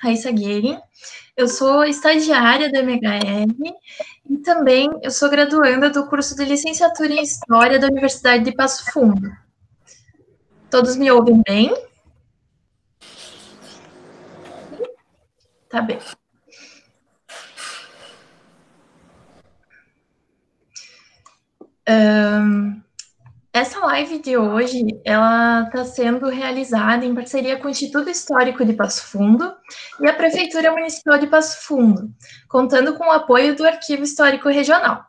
Raíssa Guerin. Eu sou estagiária do MHR e também eu sou graduanda do curso de licenciatura em História da Universidade de Passo Fundo. Todos me ouvem bem? Tá bem. Essa live de hoje, ela está sendo realizada em parceria com o Instituto Histórico de Passo Fundo e a Prefeitura Municipal de Passo Fundo, contando com o apoio do Arquivo Histórico Regional.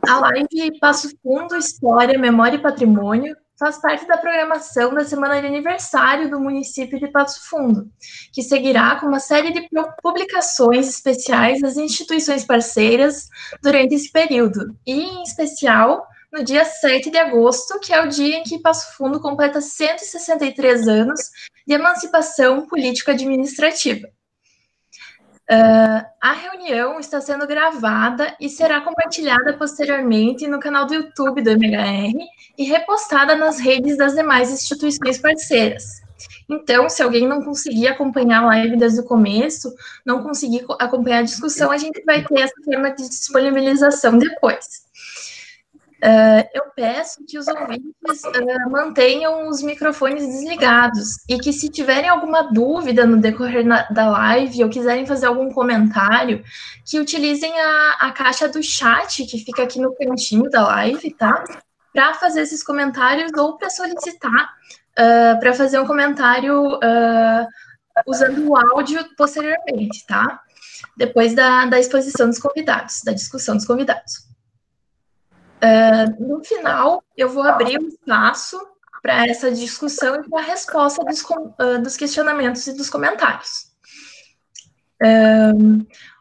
A live Passo Fundo, História, Memória e Patrimônio faz parte da programação da Semana de Aniversário do município de Passo Fundo, que seguirá com uma série de publicações especiais das instituições parceiras durante esse período, e em especial no dia 7 de agosto, que é o dia em que Passo Fundo completa 163 anos de emancipação político-administrativa. A reunião está sendo gravada e será compartilhada posteriormente no canal do YouTube do MHR e repostada nas redes das demais instituições parceiras. Então, se alguém não conseguir acompanhar a live desde o começo, não conseguir acompanhar a discussão, a gente vai ter essa forma de disponibilização depois. Eu peço que os ouvintes mantenham os microfones desligados e que, se tiverem alguma dúvida no decorrer da live ou quiserem fazer algum comentário, que utilizem a caixa do chat que fica aqui no cantinho da live, tá? Para fazer esses comentários ou para solicitar para fazer um comentário usando o áudio posteriormente, tá? Depois da exposição dos convidados, da discussão dos convidados. No final, eu vou abrir um espaço para essa discussão e para a resposta dos questionamentos e dos comentários.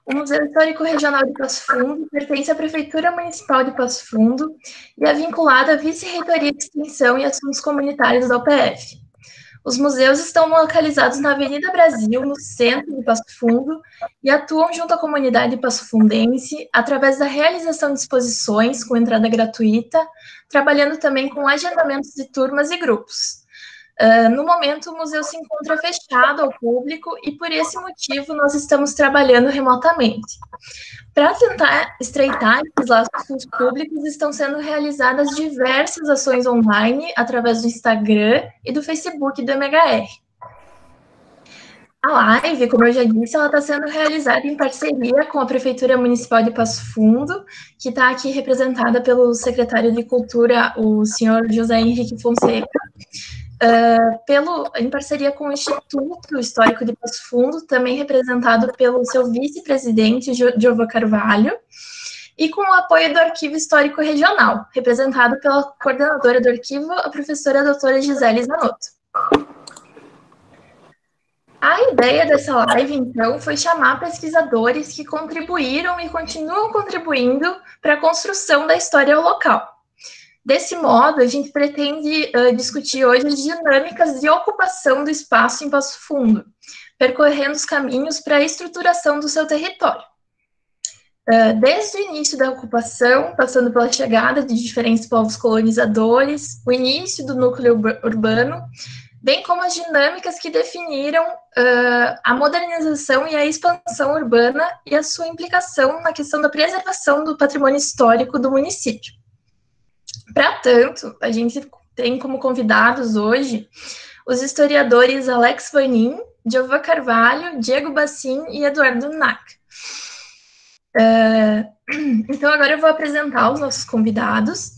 O Museu Histórico Regional de Passo Fundo pertence à Prefeitura Municipal de Passo Fundo e é vinculado à Vice-Reitoria de Extensão e Assuntos Comunitários da UPF. Os museus estão localizados na Avenida Brasil, no centro de Passo Fundo, e atuam junto à comunidade passofundense através da realização de exposições com entrada gratuita, trabalhando também com agendamentos de turmas e grupos. No momento, o museu se encontra fechado ao público e, por esse motivo, nós estamos trabalhando remotamente. Para tentar estreitar esses laços públicos, estão sendo realizadas diversas ações online através do Instagram e do Facebook do MHR. A live, como eu já disse, ela está sendo realizada em parceria com a Prefeitura Municipal de Passo Fundo, que está aqui representada pelo secretário de Cultura, o senhor José Henrique Fonseca, em parceria com o Instituto Histórico de Passo Fundo, também representado pelo seu vice-presidente, Diogo Carvalho, e com o apoio do Arquivo Histórico Regional, representado pela coordenadora do arquivo, a professora doutora Gisele Zanotto. A ideia dessa live, então, foi chamar pesquisadores que contribuíram e continuam contribuindo para a construção da história local. Desse modo, a gente pretende discutir hoje as dinâmicas de ocupação do espaço em Passo Fundo, percorrendo os caminhos para a estruturação do seu território. Desde o início da ocupação, passando pela chegada de diferentes povos colonizadores, o início do núcleo urbano, bem como as dinâmicas que definiram a modernização e a expansão urbana e a sua implicação na questão da preservação do patrimônio histórico do município. Para tanto, a gente tem como convidados hoje os historiadores Alex Vanin, Diogo Carvalho, Diego Bassin e Eduardo Nack. Então, agora eu vou apresentar os nossos convidados.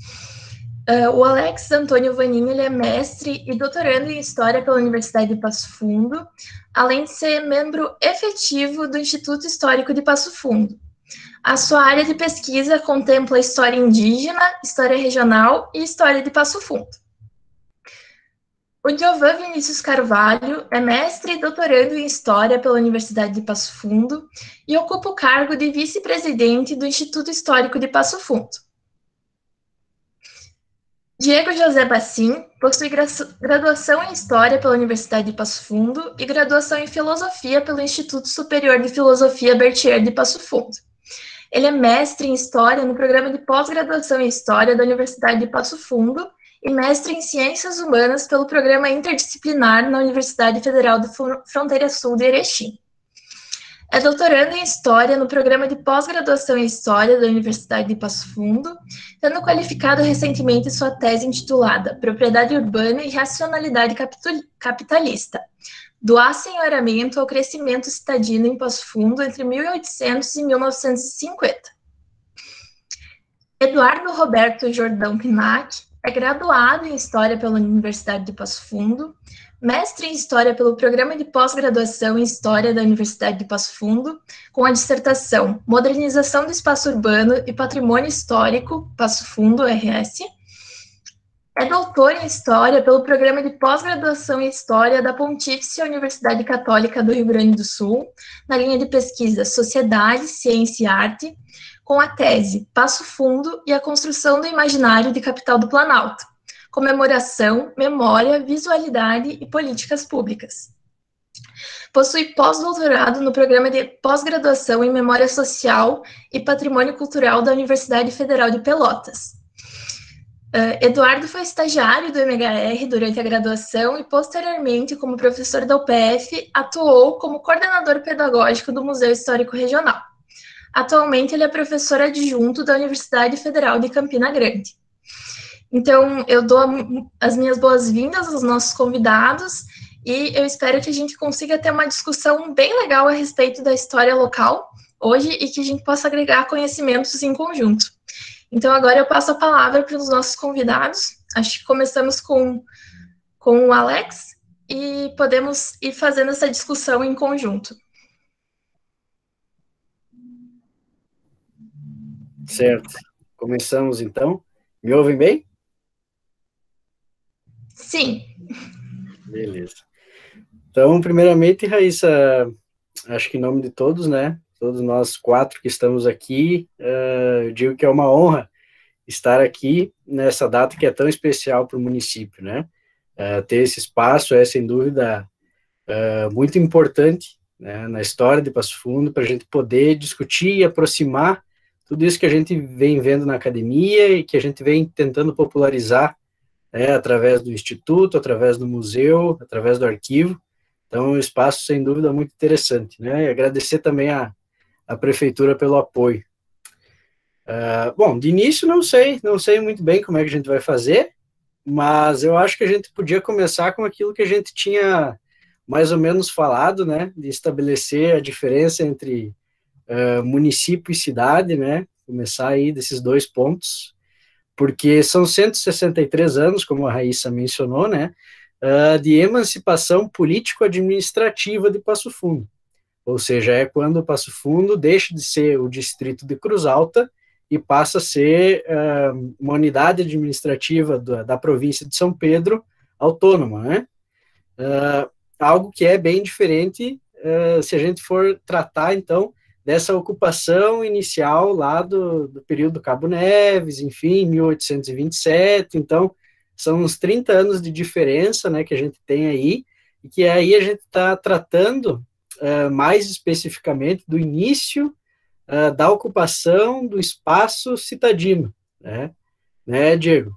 O Alex Antônio Vanin, ele é mestre e doutorando em História pela Universidade de Passo Fundo, além de ser membro efetivo do Instituto Histórico de Passo Fundo. A sua área de pesquisa contempla história indígena, história regional e história de Passo Fundo. O Giovan Vinícius Carvalho é mestre e doutorando em História pela Universidade de Passo Fundo e ocupa o cargo de vice-presidente do Instituto Histórico de Passo Fundo. Diego José Bassin possui graduação em História pela Universidade de Passo Fundo e graduação em Filosofia pelo Instituto Superior de Filosofia Berthier de Passo Fundo. Ele é mestre em História no programa de pós-graduação em História da Universidade de Passo Fundo e mestre em Ciências Humanas pelo programa interdisciplinar na Universidade Federal de Fronteira Sul de Erechim. É doutorando em História no programa de pós-graduação em História da Universidade de Passo Fundo, tendo qualificado recentemente sua tese intitulada Propriedade Urbana e Racionalidade Capitalista, do assenhoramento ao crescimento citadino em Passo Fundo entre 1800 e 1950. Eduardo Roberto Jordão Pinac é graduado em História pela Universidade de Passo Fundo, mestre em História pelo Programa de Pós-Graduação em História da Universidade de Passo Fundo, com a dissertação Modernização do Espaço Urbano e Patrimônio Histórico, Passo Fundo, RS. É doutor em História pelo Programa de Pós-Graduação em História da Pontifícia Universidade Católica do Rio Grande do Sul, na linha de pesquisa Sociedade, Ciência e Arte, com a tese Passo Fundo e a Construção do Imaginário de Capital do Planalto, Comemoração, Memória, Visualidade e Políticas Públicas. Possui pós-doutorado no Programa de Pós-Graduação em Memória Social e Patrimônio Cultural da Universidade Federal de Pelotas. Eduardo foi estagiário do MHR durante a graduação e, posteriormente, como professor da UPF, atuou como coordenador pedagógico do Museu Histórico Regional. Atualmente, ele é professor adjunto da Universidade Federal de Campina Grande. Então, eu dou as minhas boas-vindas aos nossos convidados e eu espero que a gente consiga ter uma discussão bem legal a respeito da história local hoje e que a gente possa agregar conhecimentos em conjunto. Então, agora eu passo a palavra para os nossos convidados. Acho que começamos com o Alex e podemos ir fazendo essa discussão em conjunto. Certo. Começamos, então. Me ouvem bem? Sim. Beleza. Então, primeiramente, Raíssa, acho que em nome de todos, né? Todos nós 4 que estamos aqui, eu digo que é uma honra estar aqui nessa data que é tão especial para o município, né? Ter esse espaço é, sem dúvida, muito importante, né, na história de Passo Fundo, para a gente poder discutir e aproximar tudo isso que a gente vem vendo na academia e que a gente vem tentando popularizar, né, através do Instituto, através do museu, através do arquivo. Então, é um espaço, sem dúvida, muito interessante, né? E agradecer também a Prefeitura pelo apoio. Bom, de início não sei muito bem como é que a gente vai fazer, mas eu acho que a gente podia começar com aquilo que a gente tinha mais ou menos falado, né, de estabelecer a diferença entre município e cidade, né, começar aí desses 2 pontos, porque são 163 anos, como a Raíssa mencionou, né, de emancipação político-administrativa de Passo Fundo. Ou seja, é quando Passo Fundo deixa de ser o distrito de Cruz Alta e passa a ser uma unidade administrativa da província de São Pedro, autônoma, né? Algo que é bem diferente se a gente for tratar, então, dessa ocupação inicial lá do período do Cabo Neves, enfim, 1827, então, são uns 30 anos de diferença, né, que a gente tem aí, e que aí a gente está tratando mais especificamente do início da ocupação do espaço citadino, né, Diego?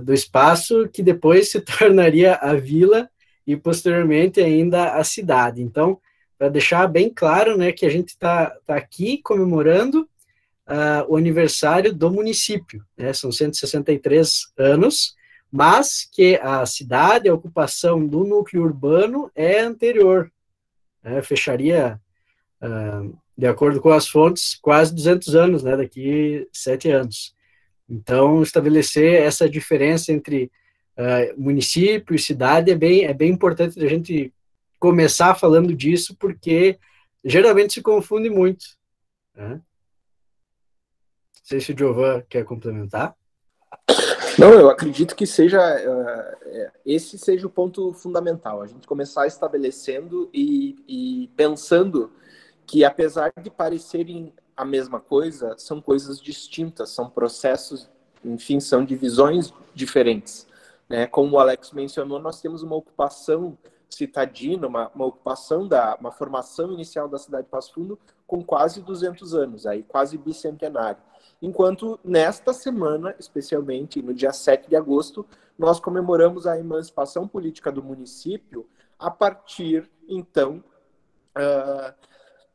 Do espaço que depois se tornaria a vila e posteriormente ainda a cidade. Então, para deixar bem claro, né, que a gente está aqui comemorando o aniversário do município, né, são 163 anos, mas que a cidade, a ocupação do núcleo urbano é anterior, né, fecharia, de acordo com as fontes, quase 200 anos, né, daqui 7 anos. Então, estabelecer essa diferença entre município e cidade é bem importante a gente começar falando disso, porque geralmente se confunde muito, né? Não sei se o Giovan quer complementar. Não, eu acredito que esse seja o ponto fundamental, a gente começar estabelecendo e pensando que, apesar de parecerem a mesma coisa, são coisas distintas, são processos, enfim, são divisões diferentes, né? Como o Alex mencionou, nós temos uma ocupação citadina, uma ocupação, uma formação inicial da cidade de Passo Fundo com quase 200 anos, aí quase bicentenário. Enquanto nesta semana, especialmente no dia 7 de agosto, nós comemoramos a emancipação política do município a partir, então,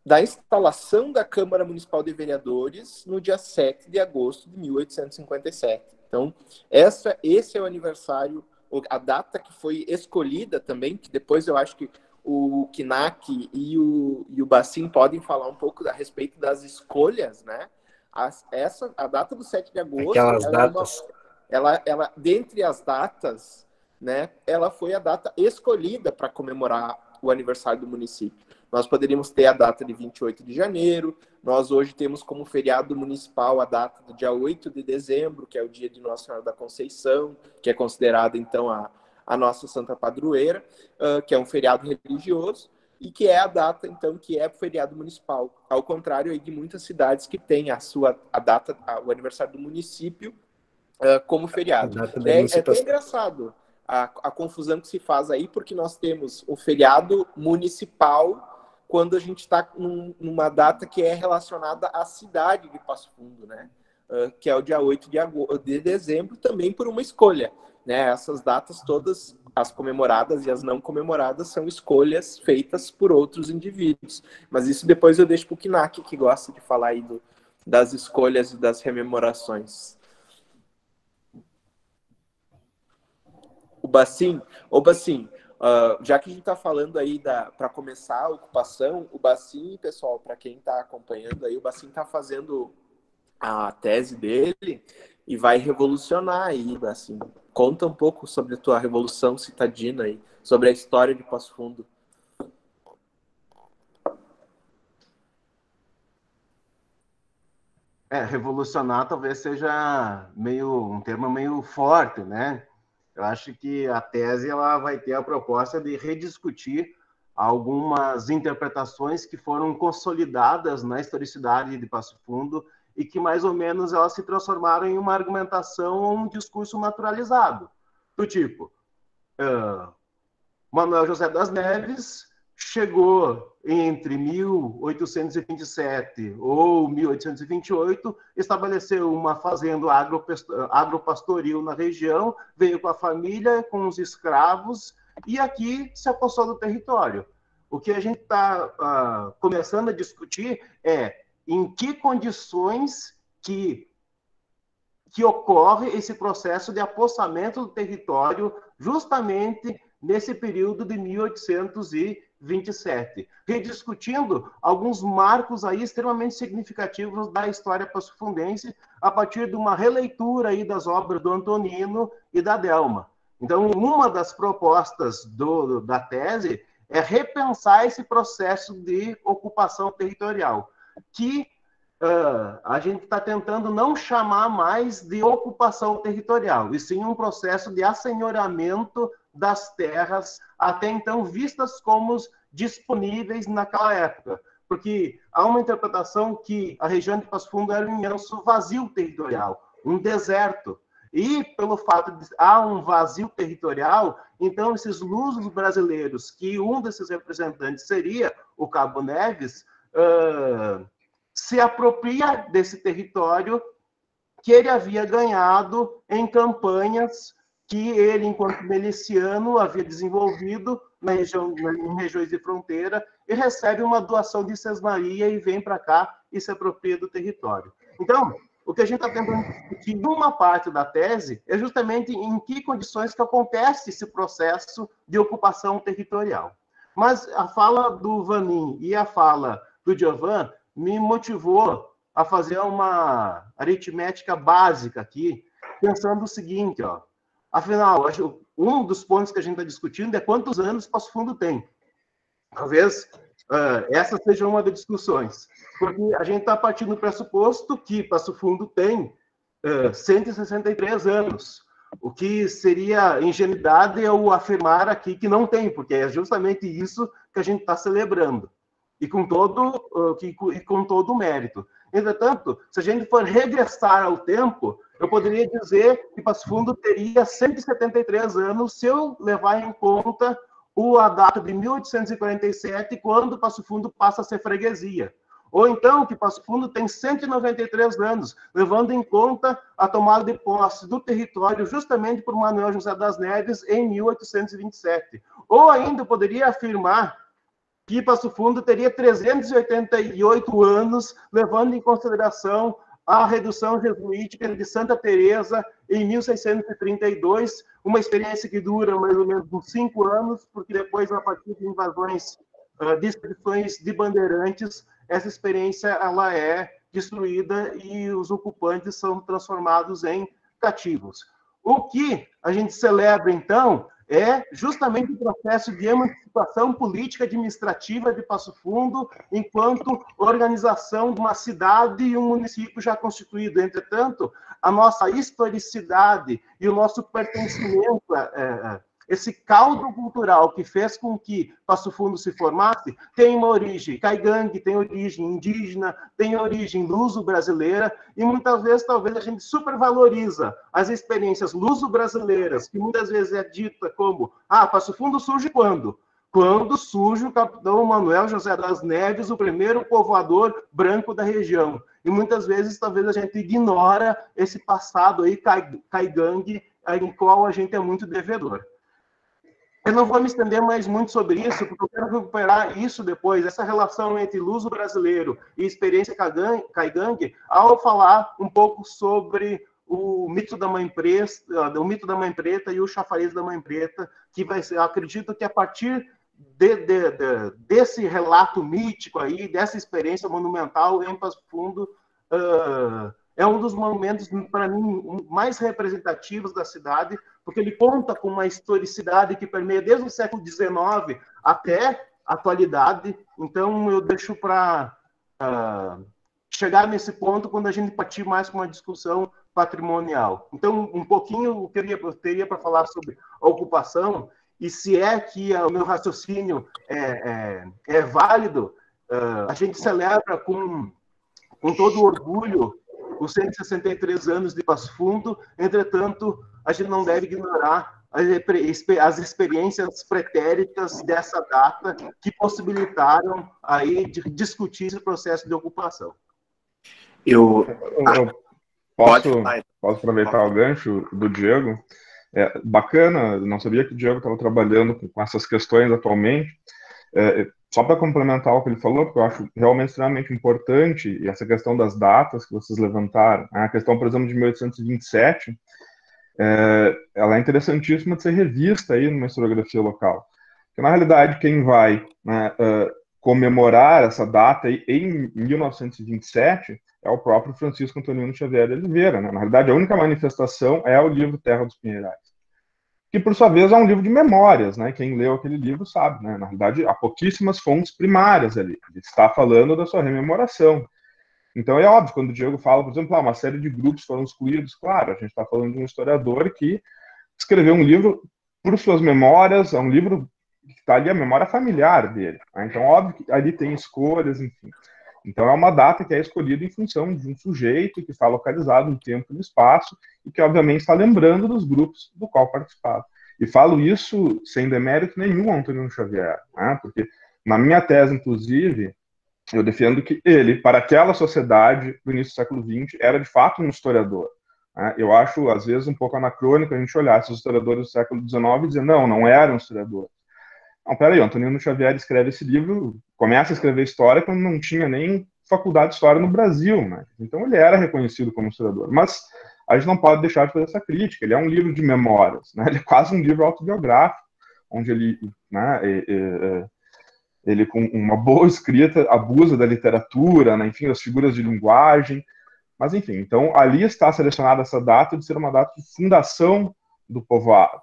da instalação da Câmara Municipal de Vereadores no dia 7 de agosto de 1857. Então, esse é o aniversário, a data que foi escolhida também, que depois eu acho que o Kinak e o Bacin podem falar um pouco a respeito das escolhas, né? A data do 7 de agosto, aquelas datas. Ela, dentre as datas, né, ela foi a data escolhida para comemorar o aniversário do município. Nós poderíamos ter a data de 28 de janeiro, nós hoje temos como feriado municipal a data do dia 8 de dezembro, que é o dia de Nossa Senhora da Conceição, que é considerada, então, a nossa Santa Padroeira, que é um feriado religioso, e que é a data, então, que é feriado municipal. Ao contrário aí de muitas cidades que têm o aniversário do município como feriado. É até engraçado a confusão que se faz aí, porque nós temos o feriado municipal quando a gente está numa data que é relacionada à cidade de Passo Fundo, né? Que é o dia 8 de dezembro, também por uma escolha. Né? Essas datas todas, as comemoradas e as não comemoradas, são escolhas feitas por outros indivíduos. Mas isso depois eu deixo para o Kinak, que gosta de falar aí das escolhas e das rememorações. O Bacin, já que a gente está falando aí para começar a ocupação, o Bacin, pessoal, para quem está acompanhando aí, o Bacin está fazendo a tese dele e vai revolucionar aí, Bacin. Conta um pouco sobre a tua revolução citadina aí, sobre a história de Passo Fundo. Revolucionar talvez seja um termo meio forte, né? Eu acho que a tese ela vai ter a proposta de rediscutir algumas interpretações que foram consolidadas na historicidade de Passo Fundo e que mais ou menos elas se transformaram em uma argumentação ou um discurso naturalizado. Do tipo, Manuel José das Neves chegou entre 1827 ou 1828, estabeleceu uma fazenda agropastoril na região, veio com a família, com os escravos, e aqui se apossou do território. O que a gente está começando a discutir é em que condições que ocorre esse processo de apossamento do território justamente nesse período de 1827, rediscutindo alguns marcos aí extremamente significativos da história passofundense a partir de uma releitura aí das obras do Antonino e da Delma. Então, uma das propostas da tese é repensar esse processo de ocupação territorial, que a gente está tentando não chamar mais de ocupação territorial, e sim um processo de assenhoramento das terras até então vistas como disponíveis naquela época, porque há uma interpretação que a região de Passo Fundo era um imenso vazio territorial, um deserto, e pelo fato de há um vazio territorial, então esses lusos brasileiros, que um desses representantes seria o Cabo Neves, se apropria desse território que ele havia ganhado em campanhas que ele, enquanto miliciano, havia desenvolvido em regiões de fronteira, e recebe uma doação de Sesmaria e vem para cá e se apropria do território. Então, o que a gente está tentando discutir numa parte da tese é justamente em que condições que acontece esse processo de ocupação territorial. Mas a fala do Vanin e a fala do Giovan me motivou a fazer uma aritmética básica aqui, pensando o seguinte, afinal, um dos pontos que a gente está discutindo é quantos anos Passo Fundo tem. Talvez essa seja uma das discussões, porque a gente está partindo do pressuposto que Passo Fundo tem 163 anos, o que seria ingenuidade eu afirmar aqui que não tem, porque é justamente isso que a gente está celebrando. E com todo o mérito. Entretanto, se a gente for regressar ao tempo, eu poderia dizer que Passo Fundo teria 173 anos se eu levar em conta a data de 1847, quando Passo Fundo passa a ser freguesia. Ou então que Passo Fundo tem 193 anos, levando em conta a tomada de posse do território justamente por Manuel José das Neves em 1827. Ou ainda eu poderia afirmar que Passo Fundo teria 388 anos, levando em consideração a redução jesuítica de Santa Teresa em 1632, uma experiência que dura mais ou menos uns 5 anos, porque depois, a partir de invasões, destruições de bandeirantes, essa experiência ela é destruída e os ocupantes são transformados em cativos. O que a gente celebra, então, é justamente o processo de emancipação política administrativa de Passo Fundo, enquanto organização de uma cidade e um município já constituído. Entretanto, a nossa historicidade e o nosso pertencimento, esse caldo cultural que fez com que Passo Fundo se formasse, tem uma origem caigangue, tem origem indígena, tem origem luso-brasileira, e muitas vezes, talvez, a gente supervaloriza as experiências luso-brasileiras, que muitas vezes é dita como, Passo Fundo surge quando? Quando surge o capitão Manuel José das Neves, o primeiro povoador branco da região. E muitas vezes, talvez, a gente ignora esse passado aí, caigangue, em qual a gente é muito devedor. Eu não vou me estender mais muito sobre isso, porque eu quero recuperar isso depois, essa relação entre luso brasileiro e experiência caigangue, ao falar um pouco sobre o mito da Mãe Preta e o chafariz da Mãe Preta, que vai ser, acredito que a partir desse relato mítico aí, dessa experiência monumental em Passo Fundo, é um dos monumentos, para mim, mais representativos da cidade, porque ele conta com uma historicidade que permeia desde o século XIX até a atualidade. Então, eu deixo para chegar nesse ponto quando a gente partir mais com uma discussão patrimonial. Então, um pouquinho eu teria para falar sobre a ocupação, e se é que o meu raciocínio é válido, a gente celebra com todo orgulho os 163 anos de Passo Fundo. Entretanto, a gente não deve ignorar as experiências pretéritas dessa data que possibilitaram aí de discutir esse processo de ocupação. Eu posso aproveitar o gancho do Diego? Bacana, não sabia que o Diego estava trabalhando com essas questões atualmente. Só para complementar o que ele falou, porque eu acho realmente extremamente importante, e essa questão das datas que vocês levantaram, a questão, por exemplo, de 1827, ela é interessantíssima de ser revista aí numa historiografia local. Porque, na realidade, quem vai comemorar essa data aí, em 1927 é o próprio Francisco Antonino Xavier de Oliveira. Né? Na realidade, a única manifestação é o livro Terra dos Pinheirais, que, por sua vez, é um livro de memórias, né? Quem leu aquele livro sabe, né? Na realidade, há pouquíssimas fontes primárias ali. Ele está falando da sua rememoração. Então, é óbvio, quando o Diego fala, por exemplo, uma série de grupos foram excluídos, claro, a gente está falando de um historiador que escreveu um livro por suas memórias, é um livro que está ali a memória familiar dele. Né? Então, óbvio que ali tem escolhas, enfim. Então, é uma data que é escolhida em função de um sujeito que está localizado no tempo e no espaço e que, obviamente, está lembrando dos grupos do qual participava. E falo isso sem demérito nenhum ao Antonino Xavier, né? Porque na minha tese, inclusive, eu defendo que ele, para aquela sociedade do início do século XX, era, de fato, um historiador. Né? Eu acho, às vezes, um pouco anacrônico a gente olhar esses historiadores do século XIX e dizer, não era um historiador. Não, peraí, o Antonino Xavier escreve esse livro, começa a escrever história quando não tinha nem faculdade de história no Brasil, né? Então ele era reconhecido como historiador. Mas a gente não pode deixar de fazer essa crítica. Ele é um livro de memórias, né? Ele é quase um livro autobiográfico, onde ele, né, ele com uma boa escrita abusa da literatura, né, enfim, das figuras de linguagem. Mas enfim, então ali está selecionada essa data de ser uma data de fundação do povoado.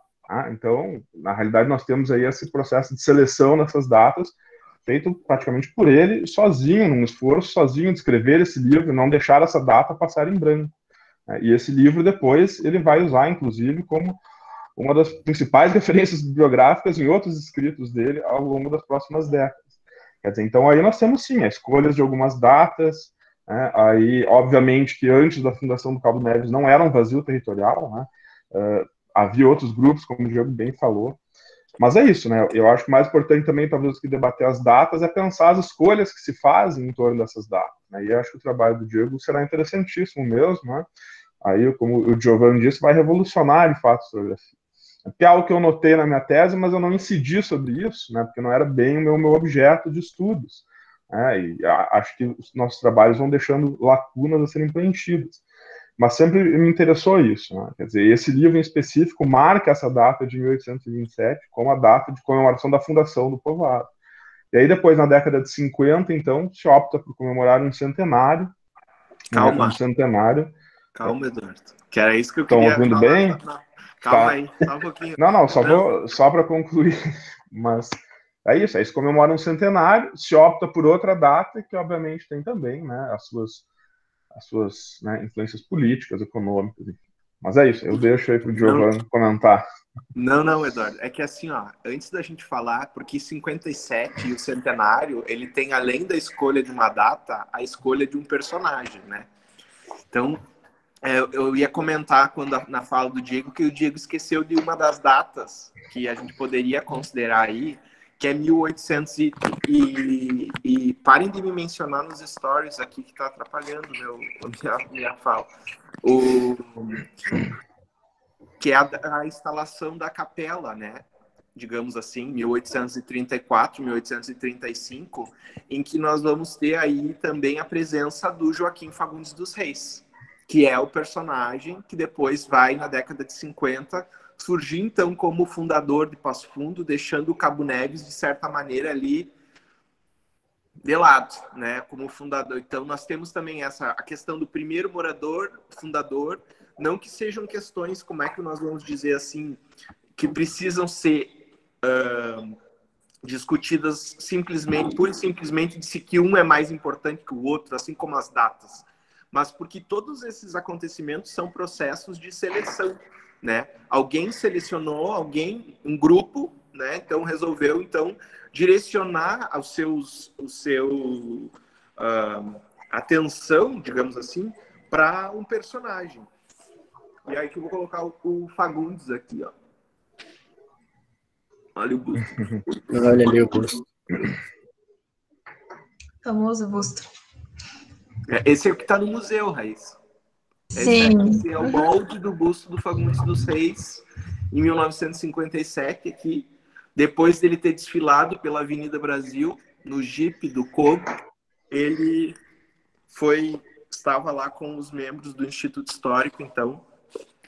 Então, na realidade, nós temos aí esse processo de seleção nessas datas, feito praticamente por ele, sozinho, num esforço sozinho de escrever esse livro, não deixar essa data passar em branco. E esse livro, depois, ele vai usar, inclusive, como uma das principais referências bibliográficas em outros escritos dele ao longo das próximas décadas. Quer dizer, então aí nós temos, sim, as escolhas de algumas datas, né? Aí, obviamente, que antes da fundação do Cabo Neves não era um vazio territorial, né? Havia outros grupos, como o Diego bem falou. Mas é isso, né? Eu acho que o mais importante também, talvez, do que debater as datas, é pensar as escolhas que se fazem em torno dessas datas. Né? E eu acho que o trabalho do Diego será interessantíssimo mesmo, né? Aí, como o Giovanni disse, vai revolucionar, de fato, a historiografia. Que é algo que eu notei na minha tese, mas eu não incidi sobre isso, né, porque não era bem o meu objeto de estudos. E acho que os nossos trabalhos vão deixando lacunas a serem preenchidas. Mas sempre me interessou isso, né? Quer dizer, esse livro em específico marca essa data de 1827 como a data de comemoração da fundação do povoado. E aí depois, na década de 50, então, se opta por comemorar um centenário. Calma. Um centenário. Calma, Eduardo. Que era isso que eu queria falar. Estão ouvindo bem? Calma aí, só um pouquinho. Não, só para concluir. Mas é isso, aí se comemora um centenário, se opta por outra data, que obviamente tem também, né, as suas né, influências políticas, econômicas, enfim. Mas é isso, eu deixo aí para o Giovanni comentar. Não, Eduardo, é que assim, ó, antes da gente falar, porque 57 e o centenário, ele tem, além da escolha de uma data, a escolha de um personagem, né? Então, eu ia comentar na fala do Diego, que o Diego esqueceu de uma das datas que a gente poderia considerar aí, que é 1800 e parem de me mencionar nos stories aqui, que tá atrapalhando minha fala. Que é a instalação da capela, né? Digamos assim, 1834, 1835, em que nós vamos ter aí também a presença do Joaquim Fagundes dos Reis, que é o personagem que depois vai, na década de 50, surgir então como fundador de Passo Fundo, deixando o Cabo Neves, de certa maneira, ali de lado, né, como fundador. Então, nós temos também a questão do primeiro morador, fundador, não que sejam questões, como é que nós vamos dizer assim, que precisam ser discutidas pura e simplesmente de se que um é mais importante que o outro, assim como as datas, mas porque todos esses acontecimentos são processos de seleção, né? Alguém selecionou, um grupo, né? Então resolveu direcionar atenção, digamos assim, para um personagem. E aí que eu vou colocar o Fagundes aqui, ó. Olha o busto. Olha ali o busto. Famoso busto. Esse é o que está no museu, Raíssa. Sim. Esse é o molde do busto do Fagundes dos Reis, em 1957, aqui, depois dele ter desfilado pela Avenida Brasil, no Jeep do Cobo, ele estava lá com os membros do Instituto Histórico, então,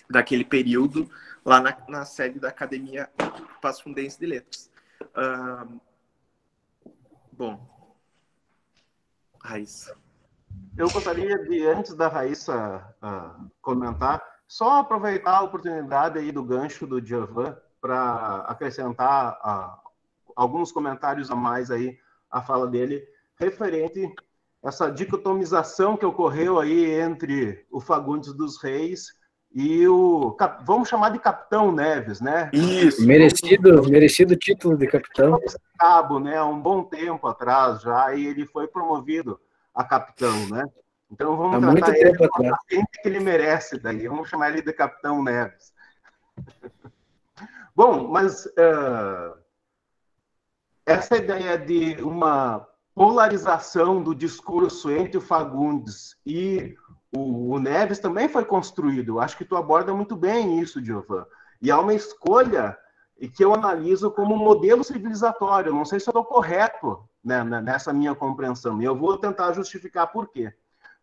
daquele período, lá na sede da Academia Passo Fundense de Letras. Bom, Raíssa. Eu gostaria de, antes da Raíssa comentar, só aproveitar a oportunidade aí do gancho do Djavan para acrescentar alguns comentários a mais aí à fala dele, referente a essa dicotomização que ocorreu aí entre o Fagundes dos Reis e vamos chamar de Capitão Neves, né? Isso. Merecido título de capitão. Cabo, né? Há um bom tempo atrás já, e ele foi promovido a capitão, né? Então vamos tratar ele com a patente que ele merece daí. Vamos chamar ele de Capitão Neves. Bom, mas essa ideia de uma polarização do discurso entre o Fagundes e o Neves também foi construído. Eu acho que tu aborda muito bem isso, Diovan. E há uma escolha que eu analiso como um modelo civilizatório. Não sei se eu estou correto, né, nessa minha compreensão. E eu vou tentar justificar por quê.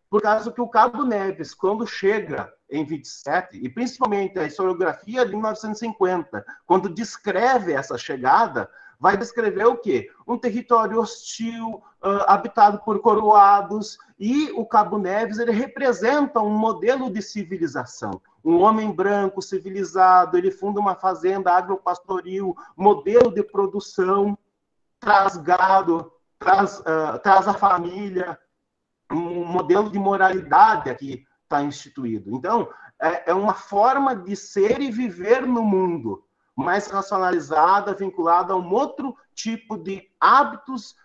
Por causa que o Cabo Neves, quando chega em 27, e principalmente a historiografia de 1950, quando descreve essa chegada, vai descrever o quê? Um território hostil, habitado por coroados, e o Cabo Neves ele representa um modelo de civilização. Um homem branco, civilizado, ele funda uma fazenda agropastoril, modelo de produção, traz gado, traz a família, um modelo de moralidade aqui está instituído. Então, é uma forma de ser e viver no mundo, mais racionalizada, vinculada a um outro tipo de hábitos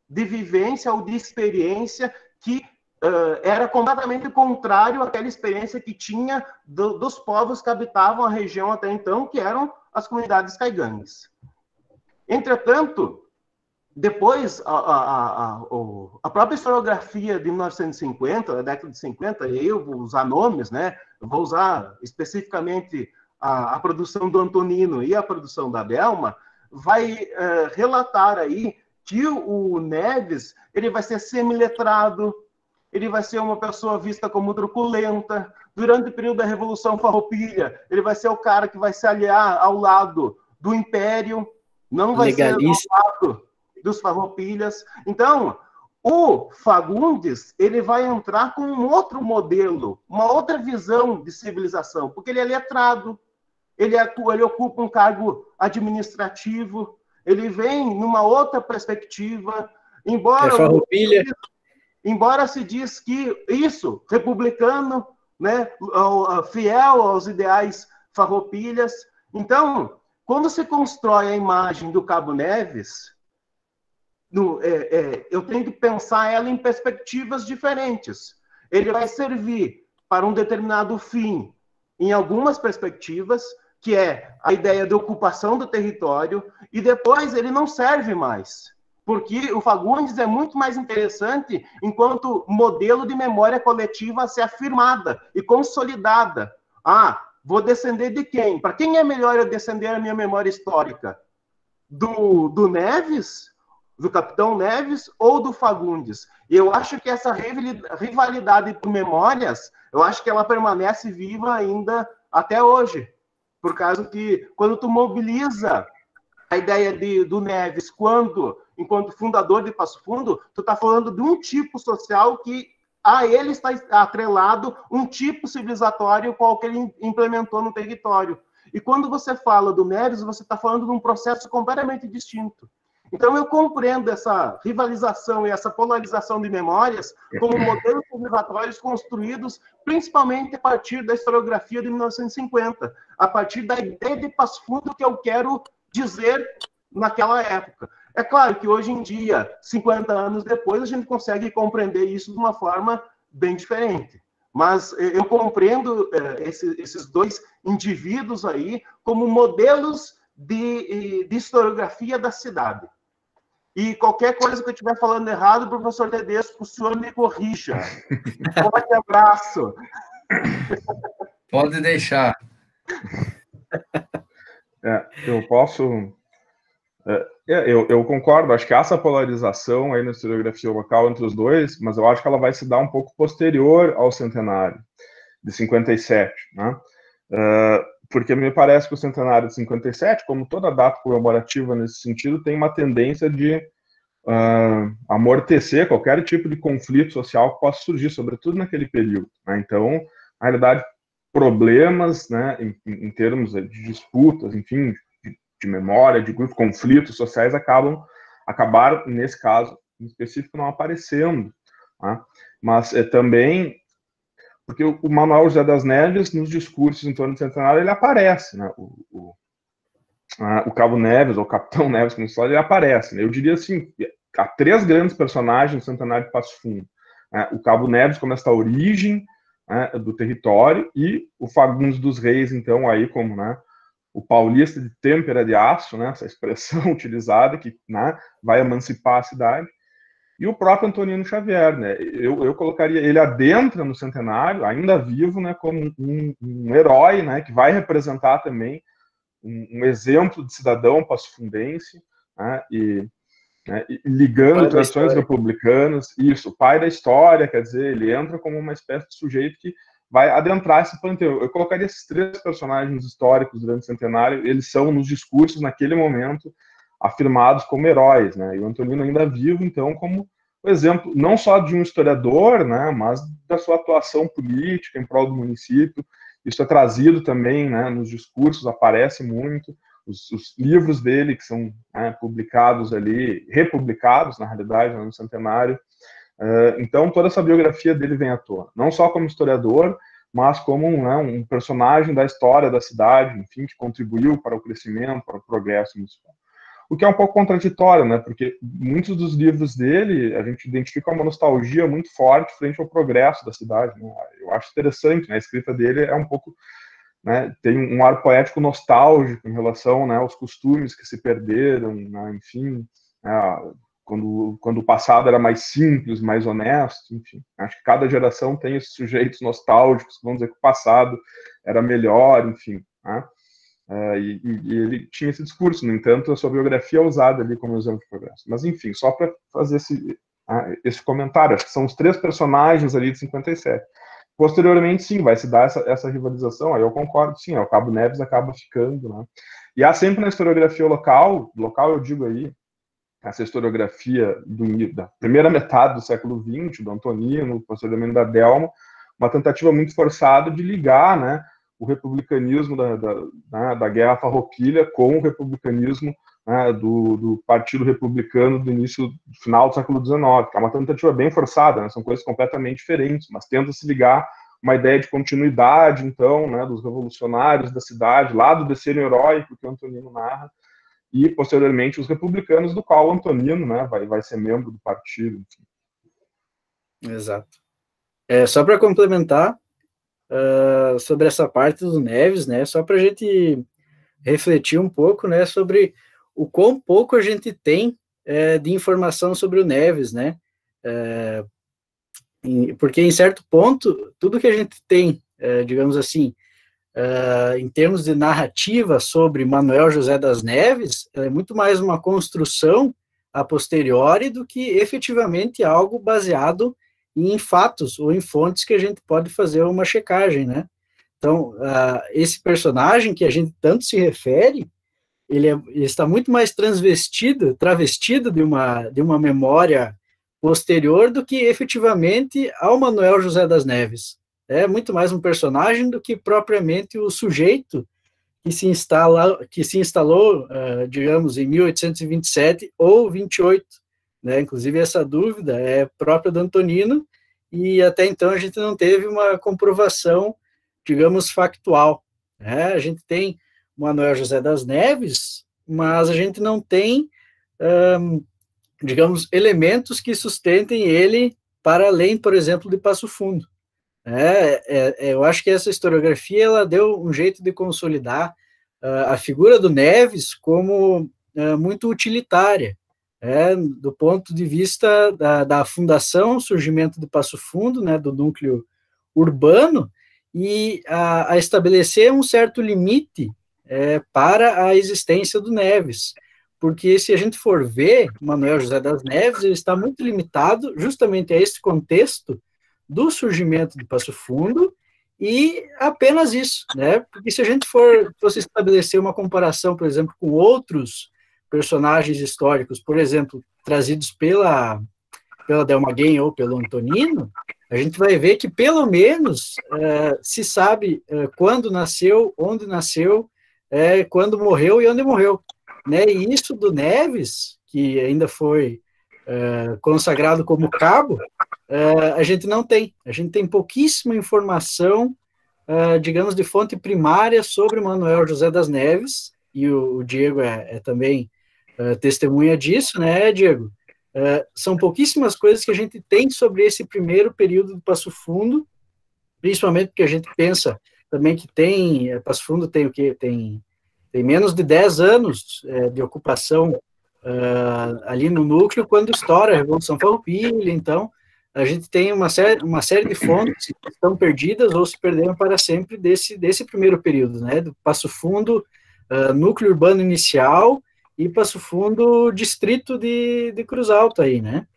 de vivência ou de experiência que era completamente contrário àquela experiência que tinha dos povos que habitavam a região até então, que eram as comunidades caigangues. Entretanto, depois, a própria historiografia de 1950, da década de 50, e aí eu vou usar nomes, né? Eu vou usar especificamente a produção do Antonino e a produção da Delma, vai relatar aí que o Neves ele vai ser semiletrado, ele vai ser uma pessoa vista como truculenta. Durante o período da Revolução Farroupilha, ele vai ser o cara que vai se aliar ao lado do Império, não vai ser ao lado dos Farroupilhas. Então, o Fagundes ele vai entrar com um outro modelo, uma outra visão de civilização, porque ele é letrado, ele ocupa um cargo administrativo, ele vem numa outra perspectiva, embora se diz que isso, republicano, né, fiel aos ideais farroupilhas. Então, quando se constrói a imagem do Cabo Neves, eu tenho que pensar ela em perspectivas diferentes. Ele vai servir para um determinado fim, em algumas perspectivas, que é a ideia de ocupação do território, e depois ele não serve mais, porque o Fagundes é muito mais interessante enquanto modelo de memória coletiva a ser afirmada e consolidada. Vou descender de quem? Para quem é melhor eu descender a minha memória histórica? Do Neves? Do Capitão Neves ou do Fagundes? E eu acho que essa rivalidade por memórias, eu acho que ela permanece viva ainda até hoje. Por causa que, quando tu mobiliza a ideia do Neves, enquanto fundador de Passo Fundo, tu está falando de um tipo social que a ele está atrelado um tipo civilizatório qual que ele implementou no território. E quando você fala do Neves, você está falando de um processo completamente distinto. Então, eu compreendo essa rivalização e essa polarização de memórias como modelos civilizatórios construídos principalmente a partir da historiografia de 1950, a partir da ideia de Passo Fundo que eu quero dizer naquela época. É claro que hoje em dia, 50 anos depois, a gente consegue compreender isso de uma forma bem diferente. Mas eu compreendo esses dois indivíduos aí como modelos de historiografia da cidade. E qualquer coisa que eu estiver falando errado, professor Tedesco, o senhor me corrija. Forte abraço. Pode deixar. Eu posso... Eu concordo, acho que há essa polarização aí na historiografia local entre os dois, mas eu acho que ela vai se dar um pouco posterior ao centenário de 57, né? Porque me parece que o centenário de 57, como toda data comemorativa nesse sentido, tem uma tendência de amortecer qualquer tipo de conflito social que possa surgir, sobretudo naquele período, né? Então, na realidade, problemas, né, em termos de disputas, enfim, de memória, de grupos, conflitos sociais acabaram, nesse caso em específico, não aparecendo, né? Mas também porque o Manuel José das Neves, nos discursos em torno do centenário, ele aparece, né? O Cabo Neves, ou o Capitão Neves, como se fala, ele aparece, né? Eu diria assim, há três grandes personagens no centenário de Passo Fundo, né? O Cabo Neves como esta origem, né, do território, e o Fagundes dos Reis, então, aí como, né, o paulista de têmpera de aço, né, essa expressão utilizada que, né, vai emancipar a cidade, e o próprio Antonino Xavier, né? Eu colocaria, ele adentra no centenário, ainda vivo, né, como um herói, né, que vai representar também um exemplo de cidadão passofundense, né, e ligando tradições republicanas, isso, pai da história, quer dizer, ele entra como uma espécie de sujeito que vai adentrar esse panteão. Eu colocaria esses três personagens históricos durante o centenário, eles são, nos discursos, naquele momento, afirmados como heróis, né? E o Antonino ainda vivo, então, como o exemplo, não só de um historiador, né, mas da sua atuação política em prol do município. Isso é trazido também, né, nos discursos, aparece muito, os livros dele, que são, né, publicados ali, republicados, na realidade, no centenário. Então, toda essa biografia dele vem à tona, não só como historiador, mas como um personagem da história da cidade, enfim, que contribuiu para o crescimento, para o progresso municipal. O que é um pouco contraditório, né? Porque muitos dos livros dele, a gente identifica uma nostalgia muito forte frente ao progresso da cidade, né? Eu acho interessante, né? A escrita dele é um pouco, né, tem um ar poético nostálgico em relação, né, aos costumes que se perderam, né, enfim, quando o passado era mais simples, mais honesto, enfim. Acho que cada geração tem esses sujeitos nostálgicos que vão dizer que o passado era melhor, enfim, né? E ele tinha esse discurso. No entanto, a sua biografia é usada ali como exemplo de progresso. Mas, enfim, só para fazer esse comentário, acho que são os 3 personagens ali de 57. Posteriormente, sim, vai se dar essa rivalização, aí eu concordo, sim, o Cabo Neves acaba ficando, né? E há sempre na historiografia local eu digo aí, essa historiografia da primeira metade do século XX, do Antonino, posteriormente da Delma, uma tentativa muito forçada de ligar, né, o republicanismo da Guerra Farroupilha com o republicanismo, né, do Partido Republicano do final do século XIX, que é uma tentativa bem forçada, né, são coisas completamente diferentes, mas tenta se ligar uma ideia de continuidade, então, né, dos revolucionários da cidade, lá do decênio heróico que o Antonino narra, e, posteriormente, os republicanos, do qual o Antonino, né, vai ser membro do partido. Enfim. Exato. Só para complementar, sobre essa parte do Neves, né, só para a gente refletir um pouco, né, sobre o quão pouco a gente tem de informação sobre o Neves, né, porque em certo ponto, tudo que a gente tem, digamos assim, em termos de narrativa sobre Manuel José das Neves, é muito mais uma construção a posteriori do que efetivamente algo baseado em fatos ou em fontes que a gente pode fazer uma checagem, né? Então, esse personagem que a gente tanto se refere, ele está muito mais travestido de uma memória posterior do que efetivamente ao Manuel José das Neves. É muito mais um personagem do que propriamente o sujeito que se instalou, digamos, em 1827 ou 28, né? Inclusive essa dúvida é própria do Antonino, e até então a gente não teve uma comprovação, digamos, factual, né? A gente tem o Manuel José das Neves, mas a gente não tem, digamos, elementos que sustentem ele para além, por exemplo, de Passo Fundo. Eu acho que essa historiografia ela deu um jeito de consolidar a figura do Neves como muito utilitária, do ponto de vista da fundação, surgimento de Passo Fundo, né, do núcleo urbano, e a estabelecer um certo limite para a existência do Neves, porque se a gente for ver, Manuel José das Neves ele está muito limitado justamente a esse contexto do surgimento de Passo Fundo, e apenas isso, né? Porque se a gente fosse estabelecer uma comparação, por exemplo, com outros personagens históricos, por exemplo, trazidos pela Delma Guem ou pelo Antonino, a gente vai ver que, pelo menos, se sabe quando nasceu, onde nasceu, quando morreu e onde morreu, né? E isso do Neves, que ainda foi consagrado como cabo, a gente não tem. A gente tem pouquíssima informação, digamos, de fonte primária sobre Manuel José das Neves, e o Diego também testemunha disso, né, Diego? São pouquíssimas coisas que a gente tem sobre esse primeiro período do Passo Fundo, principalmente porque a gente pensa também que Passo Fundo tem o quê? Tem menos de 10 anos de ocupação ali no núcleo, quando estoura a Revolução Farroupilha. Então, a gente tem uma série de fontes que estão perdidas ou se perderam para sempre desse primeiro período, né, do Passo Fundo, núcleo urbano inicial, e Passo Fundo, distrito de Cruz Alta, aí, né,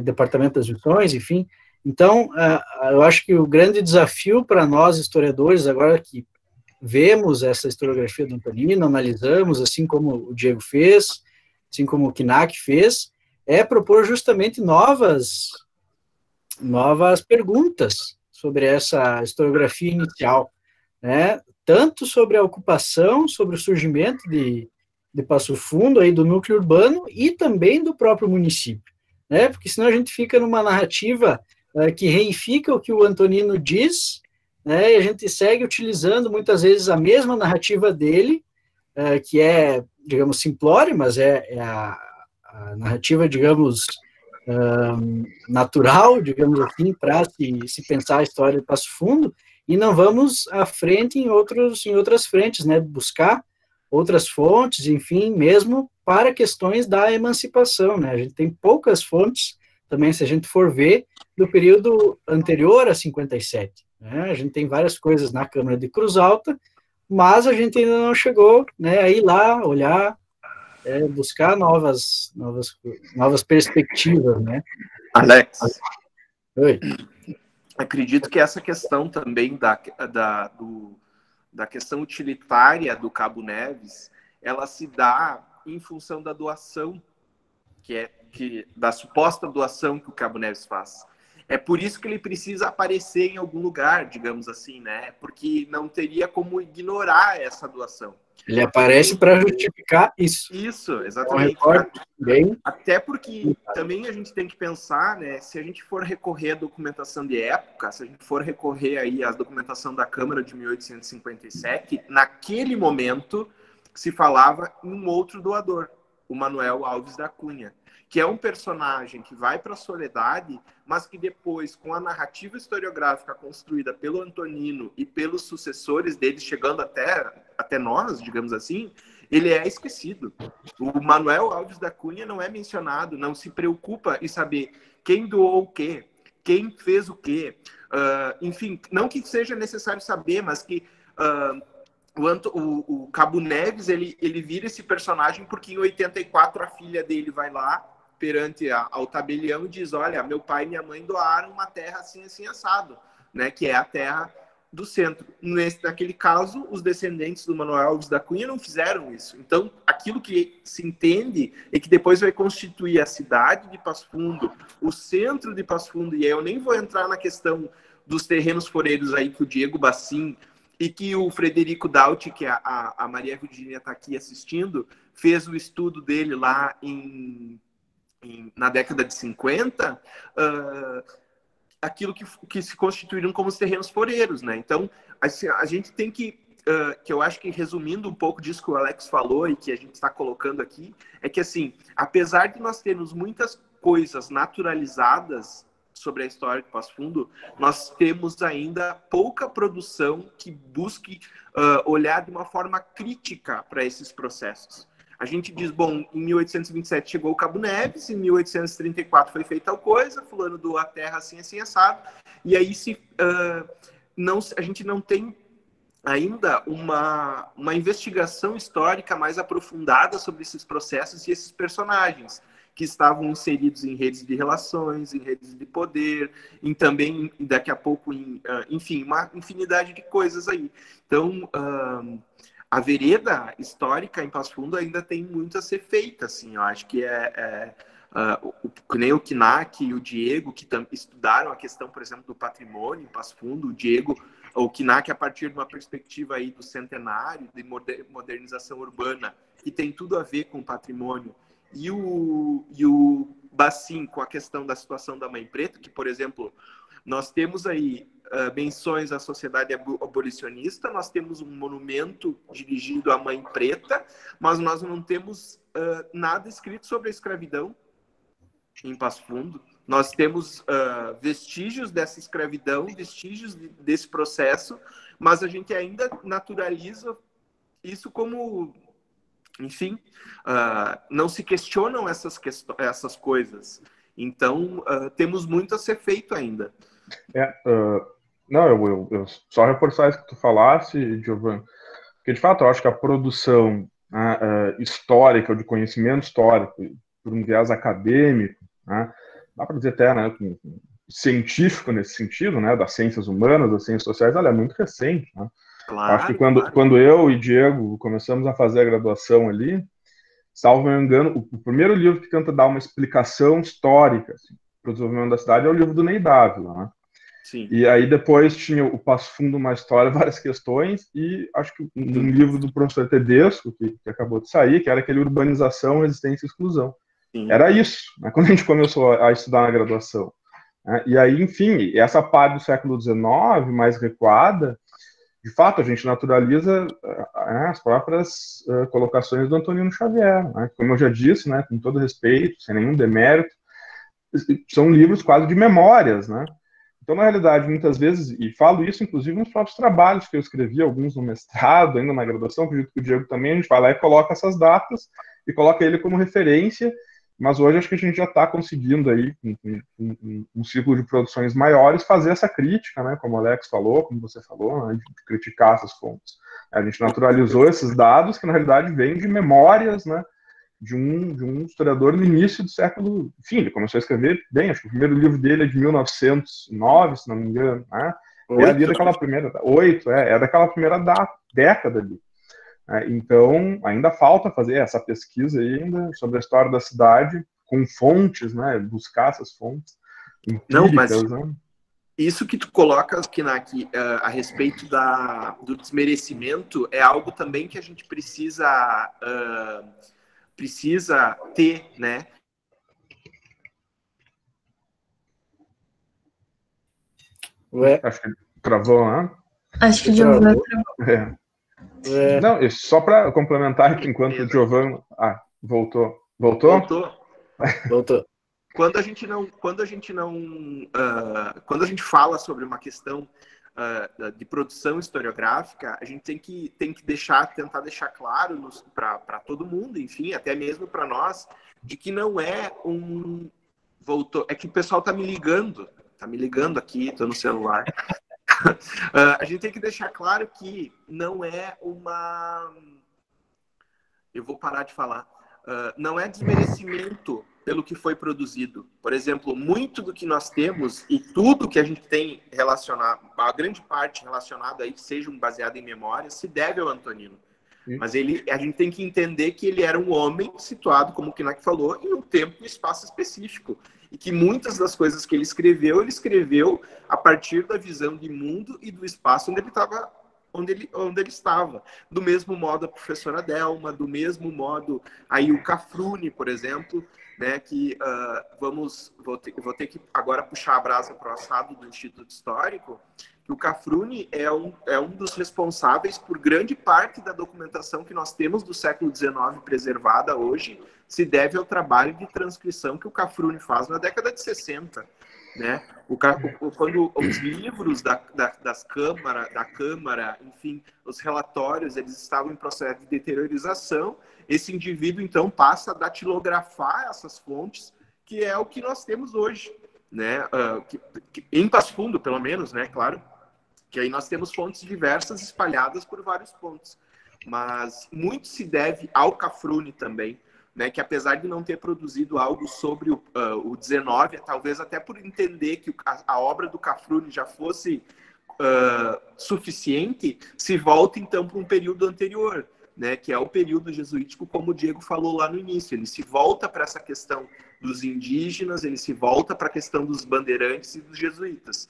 Departamento das Missões, enfim. Então, eu acho que o grande desafio para nós, historiadores, agora que vemos essa historiografia do Antonino, analisamos, assim como o Diego fez, assim como o Knack fez, propor justamente novas perguntas sobre essa historiografia inicial, né? Tanto sobre a ocupação, sobre o surgimento de Passo Fundo, aí do núcleo urbano, e também do próprio município, né? Porque senão a gente fica numa narrativa que reifica o que o Antonino diz, né? E a gente segue utilizando muitas vezes a mesma narrativa dele, que é, digamos, simplória, mas é a narrativa, digamos, natural, digamos assim, para se pensar a história de Passo Fundo, e não vamos à frente em outras frentes, né, buscar outras fontes, enfim, mesmo para questões da emancipação, né, a gente tem poucas fontes, também, se a gente for ver, do período anterior a 57, né, a gente tem várias coisas na Câmara de Cruz Alta, mas a gente ainda não chegou, né, a ir lá, olhar, buscar novas perspectivas, né? Alex, Oi. acredito que essa questão também da questão utilitária do Cabo Neves, ela se dá em função da doação, da suposta doação que o Cabo Neves faz. É por isso que ele precisa aparecer em algum lugar, digamos assim, né? Porque não teria como ignorar essa doação. Ele aparece para justificar isso. Isso, exatamente. Até porque também a gente tem que pensar, né? Se a gente for recorrer à documentação de época, se a gente for recorrer aí à documentação da Câmara de 1857, naquele momento se falava em um outro doador, o Manuel Alves da Cunha, que é um personagem que vai para a Soledade, mas que depois, com a narrativa historiográfica construída pelo Antonino e pelos sucessores dele, chegando até nós, digamos assim, ele é esquecido. O Manuel Alves da Cunha não é mencionado, não se preocupa em saber quem doou o quê, quem fez o quê. Enfim, não que seja necessário saber, mas que o Cabo Neves, ele vira esse personagem porque em 84 a filha dele vai lá perante ao tabelião e diz, olha, meu pai e minha mãe doaram uma terra assim, assim, assado, né, que é a terra do centro. Naquele caso, os descendentes do Manuel Alves da Cunha não fizeram isso. Então, aquilo que se entende é que depois vai constituir a cidade de Passo Fundo, o centro de Passo Fundo, e aí eu nem vou entrar na questão dos terrenos foreiros aí que o Diego Bassim e que o Frederico Dauti, que a Maria Virgínia está aqui assistindo, fez o estudo dele lá na década de 50, aquilo que se constituíram como os terrenos foreiros, né? Então, assim, a gente tem que eu acho que, resumindo um pouco disso que o Alex falou e que a gente está colocando aqui, é que, assim, apesar de nós termos muitas coisas naturalizadas sobre a história de Passo Fundo, nós temos ainda pouca produção que busque olhar de uma forma crítica para esses processos. A gente diz, bom, em 1827 chegou o Cabo Neves, em 1834 foi feita tal coisa, fulano doou a terra assim, assim, assado, e aí a gente não tem ainda uma investigação histórica mais aprofundada sobre esses processos e esses personagens que estavam inseridos em redes de relações, em redes de poder, em também, daqui a pouco, enfim, uma infinidade de coisas aí. Então, a vereda histórica em Passo Fundo ainda tem muito a ser feita, assim, eu acho que nem o Knack e o Diego, que estudaram a questão, por exemplo, do patrimônio em Passo Fundo, o Knack a partir de uma perspectiva aí do centenário, de modernização urbana, que tem tudo a ver com o patrimônio, e o Bassim com a questão da situação da Mãe Preta, que, por exemplo, nós temos aí menções à sociedade abolicionista, nós temos um monumento dirigido à Mãe Preta, mas nós não temos nada escrito sobre a escravidão em Passo Fundo. Nós temos vestígios dessa escravidão, vestígios desse processo, mas a gente ainda naturaliza isso como, enfim, não se questionam essas coisas. Então, temos muito a ser feito ainda. Não, eu só reforçar isso que tu falasse, Giovanni, porque, de fato, eu acho que a produção histórica, de conhecimento histórico, por um viés acadêmico, né, dá para dizer até, né, científico nesse sentido, né, das ciências humanas, das ciências sociais, ela é muito recente, né? Claro, acho que quando eu e Diego começamos a fazer a graduação ali, salvo me engano, o primeiro livro que tenta dar uma explicação histórica assim, para o desenvolvimento da cidade é o livro do Ney Dávila, né? Sim. E aí depois tinha o Passo Fundo, uma história, várias questões, e acho que um livro do professor Tedesco, que acabou de sair, que era aquele Urbanização, Resistência e Exclusão. Sim. Era isso, né, quando a gente começou a estudar na graduação. Né? E aí, enfim, essa parte do século XIX, mais recuada, de fato, a gente naturaliza as próprias colocações do Antonino Xavier. Né? Como eu já disse, né, com todo respeito, sem nenhum demérito, são livros quase de memórias, né? Então, na realidade, muitas vezes, e falo isso, inclusive, nos próprios trabalhos que eu escrevi, alguns no mestrado, ainda na graduação, acredito que o Diego também, a gente vai lá e coloca essas datas, e coloca ele como referência, mas hoje acho que a gente já está conseguindo aí, um ciclo de produções maiores, fazer essa crítica, né, como o Alex falou, como você falou, né, de criticar essas fontes. A gente naturalizou esses dados que, na realidade, vêm de memórias, né, de um historiador no início do século... Enfim, ele começou a escrever bem, acho que o primeiro livro dele é de 1909, se não me engano, né? É ali daquela primeira... 8, é daquela primeira década ali. Então, ainda falta fazer essa pesquisa ainda sobre a história da cidade, com fontes, né? Buscar essas fontes empíricas, né? Isso que tu colocas, Kinak, a respeito do desmerecimento é algo também que a gente precisa ter, né? Ué? Acho que travou, né? Acho que o Giovanni travou. Não, e só para complementar aqui, enquanto o Giovanni... voltou. Voltou? Voltou. Quando a gente fala sobre uma questão de produção historiográfica, a gente tem que tentar deixar claro para todo mundo, enfim, até mesmo para nós, de que não é voltou. É que o pessoal tá me ligando aqui, estou no celular. A gente tem que deixar claro que não é eu vou parar de falar. Não é desmerecimento pelo que foi produzido. Por exemplo, muito do que nós temos e tudo que a gente tem relacionado, a grande parte relacionada aí, que sejam baseado em memórias, se deve ao Antonino. Mas a gente tem que entender que ele era um homem situado, como o Kinak falou, em um tempo e um espaço específico. E que muitas das coisas que ele escreveu a partir da visão de mundo e do espaço onde ele estava. Do mesmo modo a professora Delma, do mesmo modo aí o Cafrune, por exemplo, né, que vou ter que agora puxar a brasa para o assado do Instituto Histórico, que o Cafrune é um dos responsáveis por grande parte da documentação que nós temos do século XIX preservada hoje, se deve ao trabalho de transcrição que o Cafrune faz na década de 60. Né? Quando os livros da Câmara, enfim, os relatórios, eles estavam em processo de deteriorização, esse indivíduo, então, passa a datilografar essas fontes, que é o que nós temos hoje, né? Em Passo Fundo, pelo menos, né? Claro, que aí nós temos fontes diversas espalhadas por vários pontos. Mas muito se deve ao Cafrune também, né, que apesar de não ter produzido algo sobre o 19, talvez até por entender que a obra do Cafrune já fosse suficiente, se volta então para um período anterior, né, que é o período jesuítico, como o Diego falou lá no início. Ele se volta para essa questão dos indígenas, ele se volta para a questão dos bandeirantes e dos jesuítas.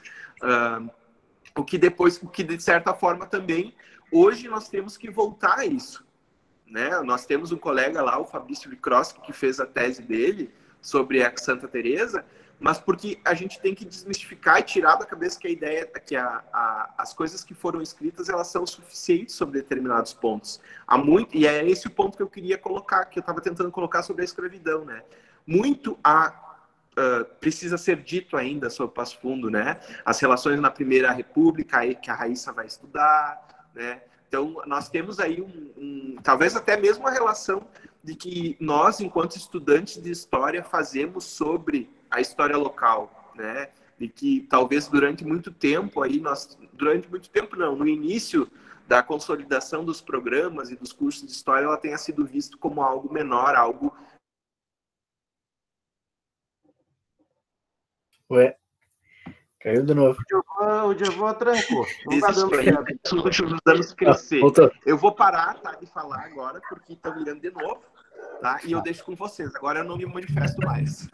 O que de certa forma também, hoje nós temos que voltar a isso. Né? Nós temos um colega lá, o Fabrício Vicroski, que fez a tese dele sobre a Santa Teresa, mas porque a gente tem que desmistificar e tirar da cabeça que a ideia é que as coisas que foram escritas, elas são suficientes sobre determinados pontos. E é esse o ponto que eu queria colocar, que eu estava tentando colocar sobre a escravidão, né? Muito precisa ser dito ainda sobre Passo Fundo, né? As relações na Primeira República, que a Raíssa vai estudar, né? Então, nós temos aí talvez até mesmo a relação de que nós, enquanto estudantes de história, fazemos sobre a história local, né? E que talvez durante muito tempo no início da consolidação dos programas e dos cursos de história, ela tenha sido visto como algo menor, algo... Ué, caiu de novo. O Giovanni trancou. Não tá dando certo. Crescer. Eu vou parar, tá, de falar agora, porque estão ligando de novo, tá? E eu deixo com vocês. Agora eu não me manifesto mais.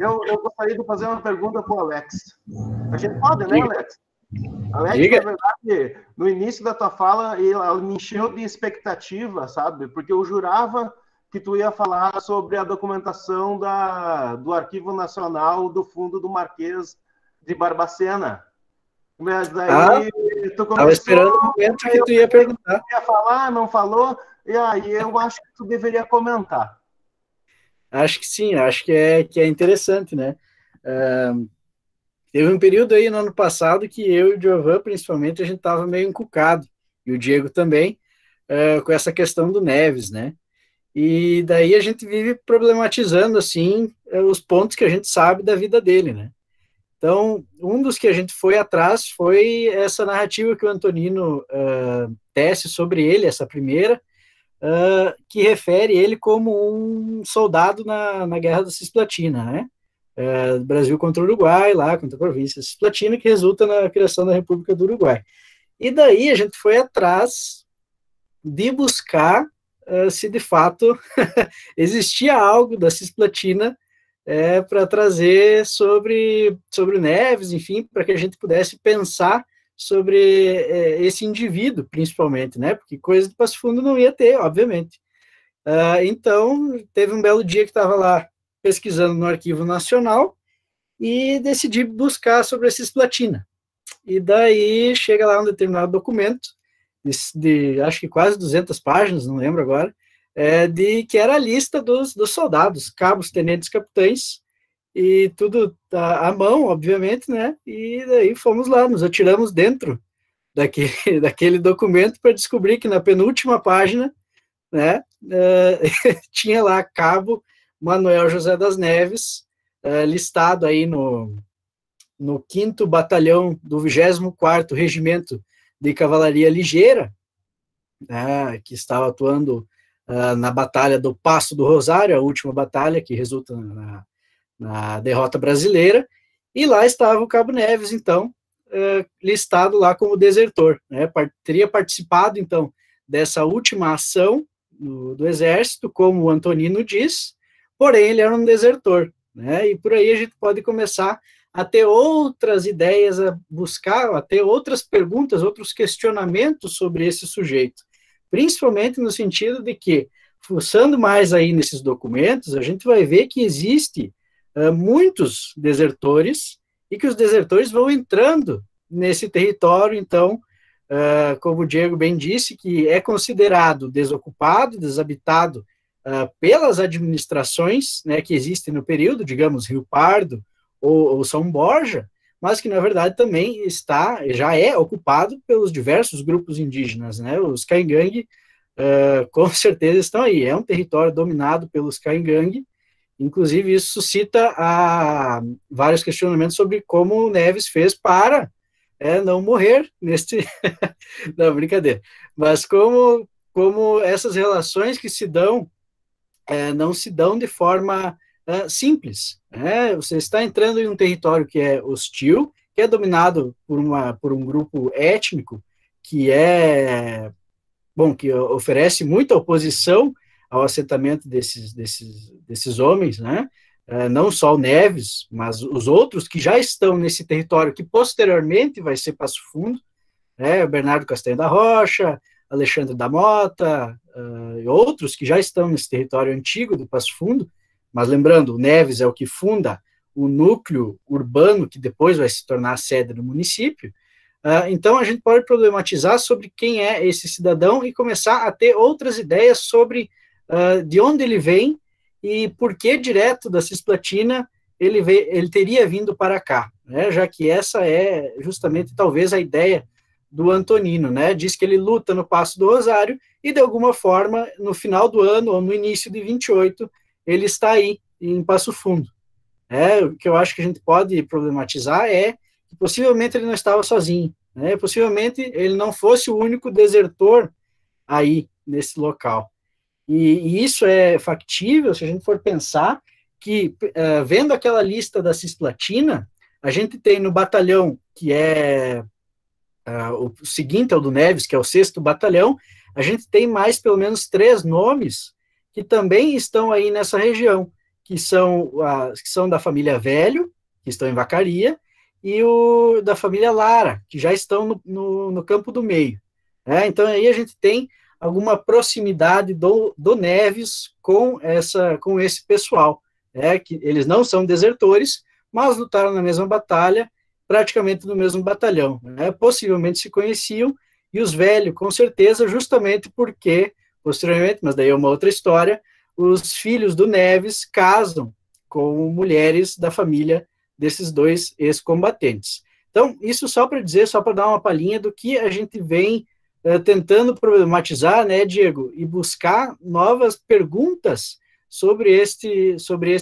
Eu gostaria de fazer uma pergunta para o Alex. A gente pode, né, Alex? Alex, Diga. na verdade, no início da tua fala, ela me encheu de expectativa, sabe? Porque eu jurava que tu ia falar sobre a documentação do Arquivo Nacional do Fundo do Marquês de Barbacena. Mas daí tu começou... Estava esperando o momento que tu ia perguntar. Ia falar, não falou, e aí eu acho que tu deveria comentar. Acho que sim, acho que é interessante, né? Teve um período aí no ano passado que eu e o Giovanni, principalmente, a gente estava meio encucado, e o Diego também, com essa questão do Neves, né? E daí a gente vive problematizando, assim, os pontos que a gente sabe da vida dele, né? Então, um dos que a gente foi atrás foi essa narrativa que o Antonino tece sobre ele, essa primeira, que refere ele como um soldado na Guerra da Cisplatina, né? Brasil contra o Uruguai, lá contra a província Cisplatina, que resulta na criação da República do Uruguai. E daí a gente foi atrás de buscar se de fato existia algo da Cisplatina para trazer sobre o Neves, enfim, para que a gente pudesse pensar sobre esse indivíduo, principalmente, né? Porque coisa de Passo Fundo não ia ter, obviamente. Então, teve um belo dia que estava lá pesquisando no Arquivo Nacional e decidi buscar sobre a Cisplatina. E daí chega lá um determinado documento, de acho que quase 200 páginas, não lembro agora, de que era a lista dos soldados, cabos, tenentes, capitães, e tudo à mão, obviamente, né? E daí fomos lá, nos atiramos dentro daquele documento para descobrir que na penúltima página, né, tinha lá cabo Manuel José das Neves, listado aí no 5º Batalhão do 24º Regimento de Cavalaria Ligeira, que estava atuando na Batalha do Passo do Rosário, a última batalha que resulta na derrota brasileira, e lá estava o Cabo Neves, então, listado lá como desertor, né? Teria participado, então, dessa última ação do Exército, como o Antonino diz, porém ele era um desertor, né? E por aí a gente pode começar a ter outras ideias, a buscar, a ter outras perguntas, outros questionamentos sobre esse sujeito, principalmente no sentido de que, fuçando mais aí nesses documentos, a gente vai ver que existe muitos desertores e que os desertores vão entrando nesse território, então, como o Diego bem disse, que é considerado desocupado, desabitado pelas administrações, né, que existem no período, digamos, Rio Pardo ou São Borja, mas que, na verdade, também já é ocupado pelos diversos grupos indígenas, né? Os Caingangue, com certeza, estão aí. É um território dominado pelos Caingangue. Inclusive, isso suscita vários questionamentos sobre como o Neves fez para não morrer neste... Não, brincadeira. Mas como essas relações que se dão, não se dão de forma simples. Você está entrando em um território que é hostil, que é dominado por um grupo étnico que que oferece muita oposição ao assentamento desses homens, né? Não só o Neves, mas os outros que já estão nesse território, que posteriormente vai ser Passo Fundo, Bernardo Castanho da Rocha, Alexandre da Mota, e outros que já estão nesse território antigo do Passo Fundo, mas lembrando, o Neves é o que funda o núcleo urbano que depois vai se tornar a sede do município. Então a gente pode problematizar sobre quem é esse cidadão e começar a ter outras ideias sobre de onde ele vem e por que direto da Cisplatina ele teria vindo para cá, né? Já que essa é justamente talvez a ideia do Antonino, né? Diz que ele luta no Passo do Rosário e de alguma forma no final do ano ou no início de 28 ele está aí em Passo Fundo. O que eu acho que a gente pode problematizar é que possivelmente ele não estava sozinho, né? Possivelmente ele não fosse o único desertor aí nesse local. E isso é factível se a gente for pensar que, vendo aquela lista da Cisplatina, a gente tem no batalhão, que é o seguinte ao do Neves, que é o 6º Batalhão, a gente tem mais pelo menos 3 nomes que também estão aí nessa região, que são da família Velho, que estão em Vacaria, e o da família Lara, que já estão no Campo do Meio. Então aí a gente tem alguma proximidade do Neves com esse pessoal, que eles não são desertores, mas lutaram na mesma batalha, praticamente no mesmo batalhão, possivelmente se conheciam, e os Velhos, com certeza, justamente porque, posteriormente, mas daí é uma outra história, os filhos do Neves casam com mulheres da família desses 2 ex-combatentes. Então, isso só para dizer, só para dar uma palhinha do que a gente vem tentando problematizar, né, Diego, e buscar novas perguntas sobre este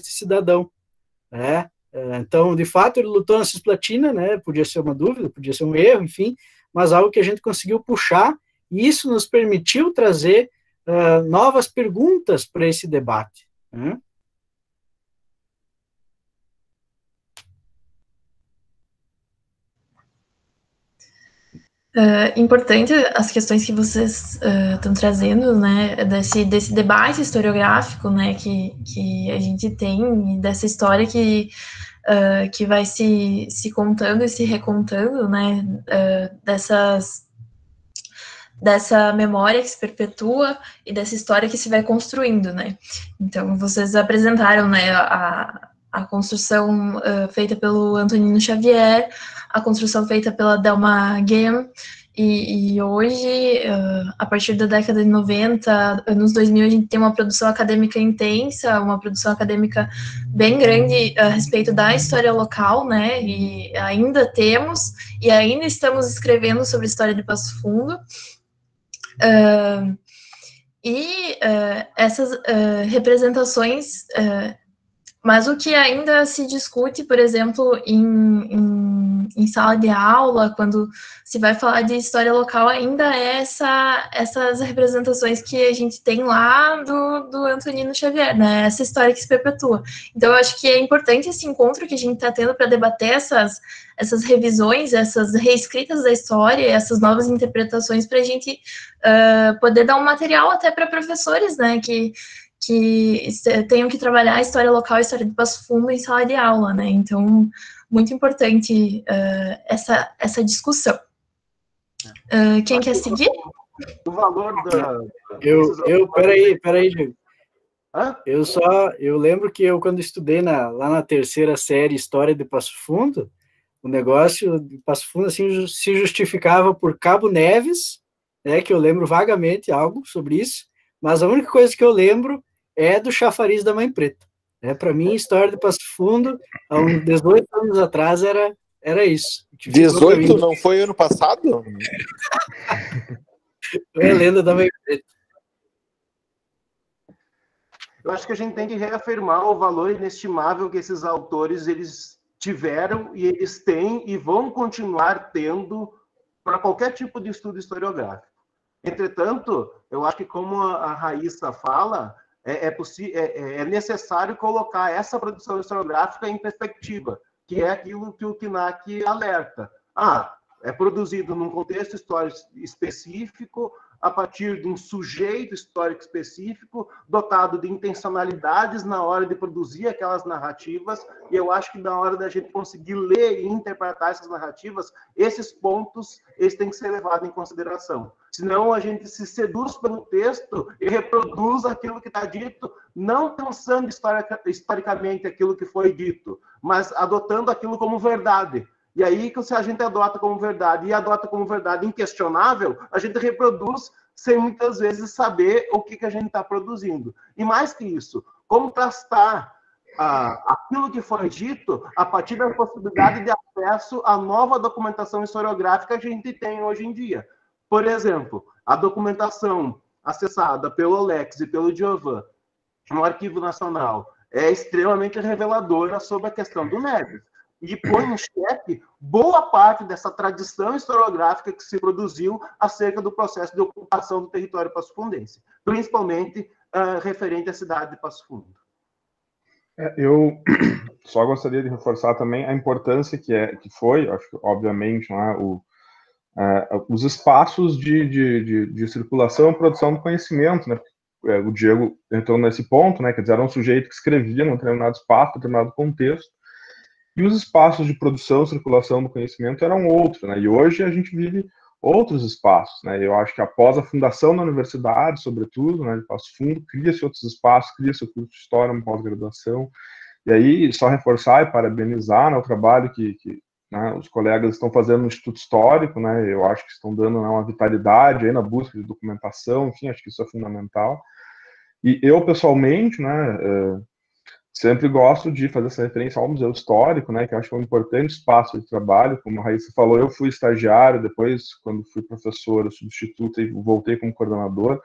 cidadão, Então, de fato, ele lutou na cisplatina, né? Podia ser uma dúvida, podia ser um erro, enfim, mas algo que a gente conseguiu puxar, e isso nos permitiu trazer novas perguntas para esse debate. Né? Importante as questões que vocês estão trazendo, né, desse debate historiográfico, né, que a gente tem, dessa história que vai se contando e se recontando, né, dessa memória que se perpetua e dessa história que se vai construindo, né. Então, vocês apresentaram, né, a construção feita pelo Antonino Xavier, a construção feita pela Delma Guem, e hoje, a partir da década de 90, anos 2000, a gente tem uma produção acadêmica intensa, uma produção acadêmica bem grande a respeito da história local, né, e ainda temos, e ainda estamos escrevendo sobre a história de Passo Fundo, essas representações, mas o que ainda se discute, por exemplo, em sala de aula, quando se vai falar de história local, ainda é essas representações que a gente tem lá do Antonino Xavier, né? Essa história que se perpetua. Então, eu acho que é importante esse encontro que a gente está tendo para debater essas revisões, essas reescritas da história, essas novas interpretações, para a gente poder dar um material até para professores, né? Que tenham que trabalhar a história local, a história de Passo Fundo em sala de aula, né? Então, muito importante essa discussão. Quem quer seguir? O valor da... Peraí, Diego. Eu lembro que quando estudei lá na terceira série História de Passo Fundo, o negócio de Passo Fundo assim, se justificava por Cabo Neves, né, que eu lembro vagamente algo sobre isso, mas a única coisa que eu lembro é do chafariz da Mãe Preta. Para mim, a história de Passo Fundo, há uns 18 anos atrás, era isso. 18 não foi ano passado? Foi a lenda da Mãe Preta. Eu acho que a gente tem que reafirmar o valor inestimável que esses autores eles tiveram e eles têm e vão continuar tendo para qualquer tipo de estudo historiográfico. Entretanto, eu acho que como a Raíssa fala, é necessário colocar essa produção historiográfica em perspectiva, que é aquilo que o KNAC alerta. É produzido num contexto histórico específico, a partir de um sujeito histórico específico, dotado de intencionalidades na hora de produzir aquelas narrativas, e eu acho que na hora da gente conseguir ler e interpretar essas narrativas, esses pontos eles têm que ser levados em consideração. Senão a gente se seduz pelo texto e reproduz aquilo que está dito, não pensando historicamente aquilo que foi dito, mas adotando aquilo como verdade. E aí, se a gente adota como verdade e adota como verdade inquestionável, a gente reproduz sem muitas vezes saber o que a gente está produzindo. E mais que isso, contrastar aquilo que foi dito a partir da possibilidade de acesso à nova documentação historiográfica que a gente tem hoje em dia. Por exemplo, a documentação acessada pelo Alex e pelo Diovan no Arquivo Nacional é extremamente reveladora sobre a questão do Neves. E põe em xeque boa parte dessa tradição historiográfica que se produziu acerca do processo de ocupação do território passofundense, principalmente referente à cidade de Passo Fundo. Eu só gostaria de reforçar também a importância que foi, acho que, obviamente, os espaços de circulação e produção do conhecimento, né? O Diego entrou nesse ponto, né? Quer dizer, era um sujeito que escrevia num determinado espaço, num determinado contexto, e os espaços de produção e circulação do conhecimento eram outros, né? E hoje a gente vive outros espaços, né? Eu acho que após a fundação da universidade, sobretudo, né, de Passo Fundo, cria-se outros espaços, cria-se o curso de História, uma pós-graduação. E aí, só reforçar e parabenizar, né, o trabalho que né, os colegas estão fazendo no Instituto Histórico, né? Eu acho que estão dando, né, uma vitalidade aí na busca de documentação, enfim, acho que isso é fundamental. E eu, pessoalmente, né, sempre gosto de fazer essa referência ao Museu Histórico, né, que eu acho que é um importante espaço de trabalho. Como a Raíssa falou, eu fui estagiário, depois, quando fui professor, substituto, e voltei como coordenador.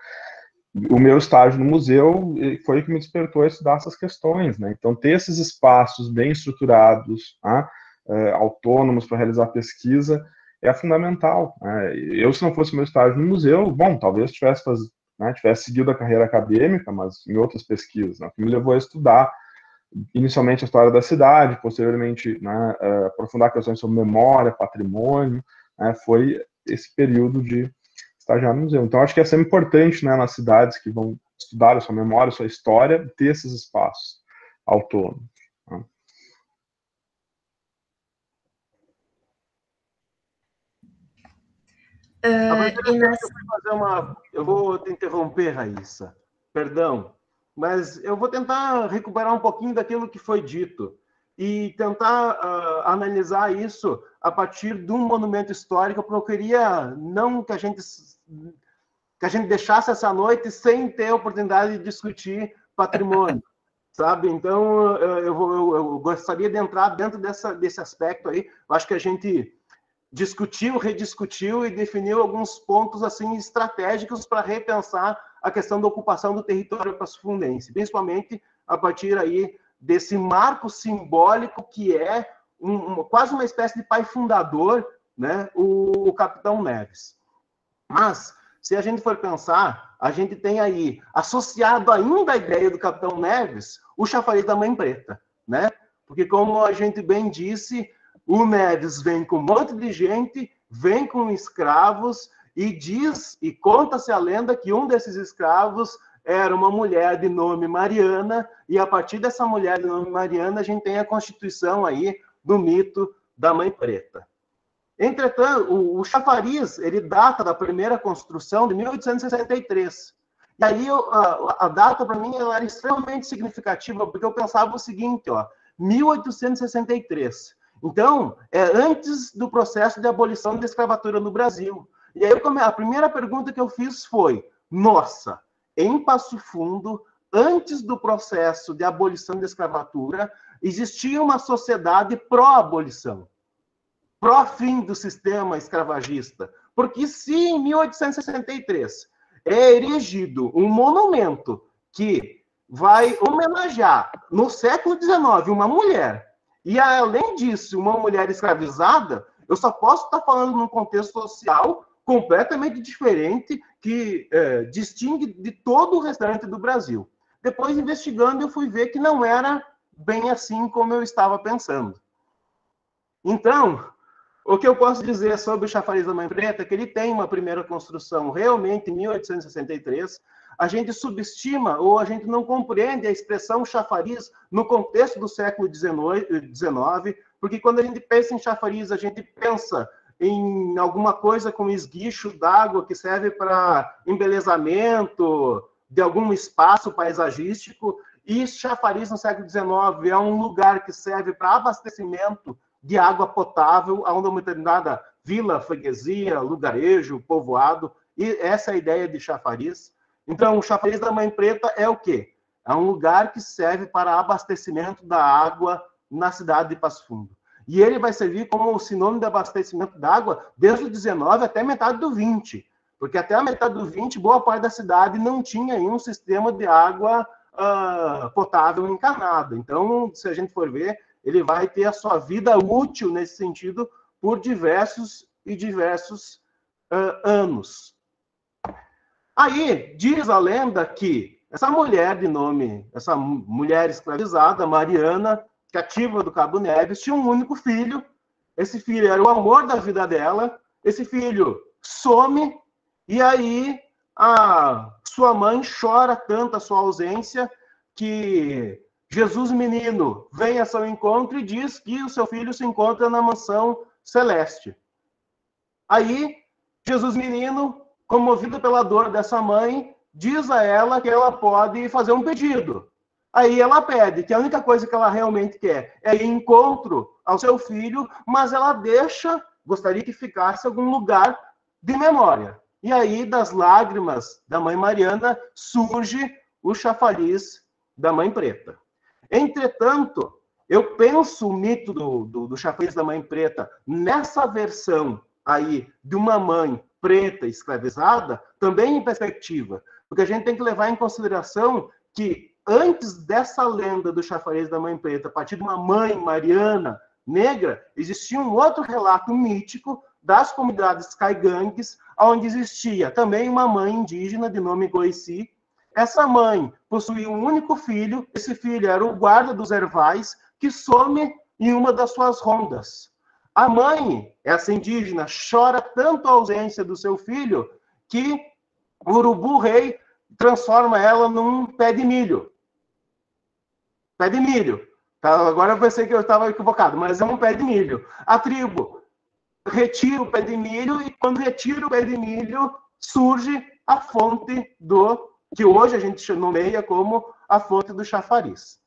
o meu estágio no museu foi o que me despertou a estudar essas questões, né? Então, ter esses espaços bem estruturados, autônomos para realizar pesquisa, é fundamental. Né? Eu, se não fosse o meu estágio no museu, bom, talvez tivesse seguido a carreira acadêmica, mas em outras pesquisas, né? Que me levou a estudar inicialmente a história da cidade, posteriormente, né, aprofundar questões sobre memória, patrimônio, né? Foi esse período de estagiar no museu. Então, acho que é sempre importante, né, nas cidades que vão estudar a sua memória, a sua história, ter esses espaços autônomos. Né? Eu vou te interromper, Raíssa. Perdão, mas eu vou tentar recuperar um pouquinho daquilo que foi dito e tentar analisar isso a partir de um monumento histórico, porque eu queria não que a gente deixasse essa noite sem ter a oportunidade de discutir patrimônio, sabe? Então, eu gostaria de entrar dentro desse aspecto aí. Eu acho que a gente discutiu, rediscutiu e definiu alguns pontos assim estratégicos para repensar a questão da ocupação do território passofundense, principalmente a partir aí desse marco simbólico que é quase uma espécie de pai fundador, né, o Capitão Neves. Mas, se a gente for pensar, a gente tem aí, associado ainda à ideia do Capitão Neves, o chafariz da Mãe Preta, né? Porque, como a gente bem disse, o Neves vem com um monte de gente, vem com escravos, e conta-se a lenda que um desses escravos era uma mulher de nome Mariana, e a partir dessa mulher de nome Mariana, a gente tem a constituição aí do mito da Mãe Preta. Entretanto, o chafariz, ele data da primeira construção de 1863. E aí, a data, para mim, ela era extremamente significativa, porque eu pensava o seguinte, 1863. Então, é antes do processo de abolição da escravatura no Brasil. E aí, a primeira pergunta que eu fiz foi, nossa, em Passo Fundo, antes do processo de abolição da escravatura, existia uma sociedade pró-abolição, pró-fim do sistema escravagista. Porque se em 1863 é erigido um monumento que vai homenagear, no século XIX, uma mulher, e, além disso, uma mulher escravizada, eu só posso estar falando num contexto social completamente diferente, que distingue de todo o restante do Brasil. Depois, investigando, eu fui ver que não era bem assim como eu estava pensando. Então, o que eu posso dizer sobre o chafariz da Mãe Preta é que ele tem uma primeira construção realmente em 1863. A gente subestima ou a gente não compreende a expressão chafariz no contexto do século XIX, porque quando a gente pensa em chafariz, a gente pensa em alguma coisa com esguicho d'água que serve para embelezamento de algum espaço paisagístico, e chafariz no século XIX é um lugar que serve para abastecimento de água potável a uma determinada vila, freguesia, lugarejo, povoado, e essa é a ideia de chafariz. Então, o chafariz da Mãe Preta é o quê? É um lugar que serve para abastecimento da água na cidade de Passo Fundo. E ele vai servir como sinônimo de abastecimento da água desde o 19 até a metade do 20. Porque até a metade do 20, boa parte da cidade não tinha aí um sistema de água potável encanada. Então, se a gente for ver, ele vai ter a sua vida útil nesse sentido por diversos anos. Aí, diz a lenda que essa mulher escravizada, Mariana, cativa do Cabo Neves, tinha um único filho. Esse filho era o amor da vida dela. Esse filho some, e aí a sua mãe chora tanto a sua ausência que Jesus menino vem a seu encontro e diz que o seu filho se encontra na mansão celeste. Aí, Jesus menino, comovido pela dor dessa mãe, diz a ela que ela pode fazer um pedido. Aí ela pede, que a única coisa que ela realmente quer é ir encontro ao seu filho, mas ela gostaria que ficasse em algum lugar de memória. E aí, das lágrimas da Mãe Mariana, surge o chafariz da Mãe Preta. Entretanto, eu penso o mito do chafariz da Mãe Preta nessa versão aí de uma mãe preta escravizada, também em perspectiva. porque a gente tem que levar em consideração que antes dessa lenda do chafariz da Mãe Preta, a partir de uma mãe mariana negra, existia um outro relato mítico das comunidades caigangues, onde existia também uma mãe indígena de nome Goici. Essa mãe possuía um único filho, esse filho era o guarda dos ervais, que some em uma das suas rondas. A mãe, essa indígena, chora tanto a ausência do seu filho, que o urubu-rei transforma ela num pé de milho. Pé de milho. Tá? Agora eu pensei que eu estava equivocado, mas é um pé de milho. A tribo retira o pé de milho, e quando retira o pé de milho, surge a fonte que hoje a gente nomeia como a fonte do chafariz.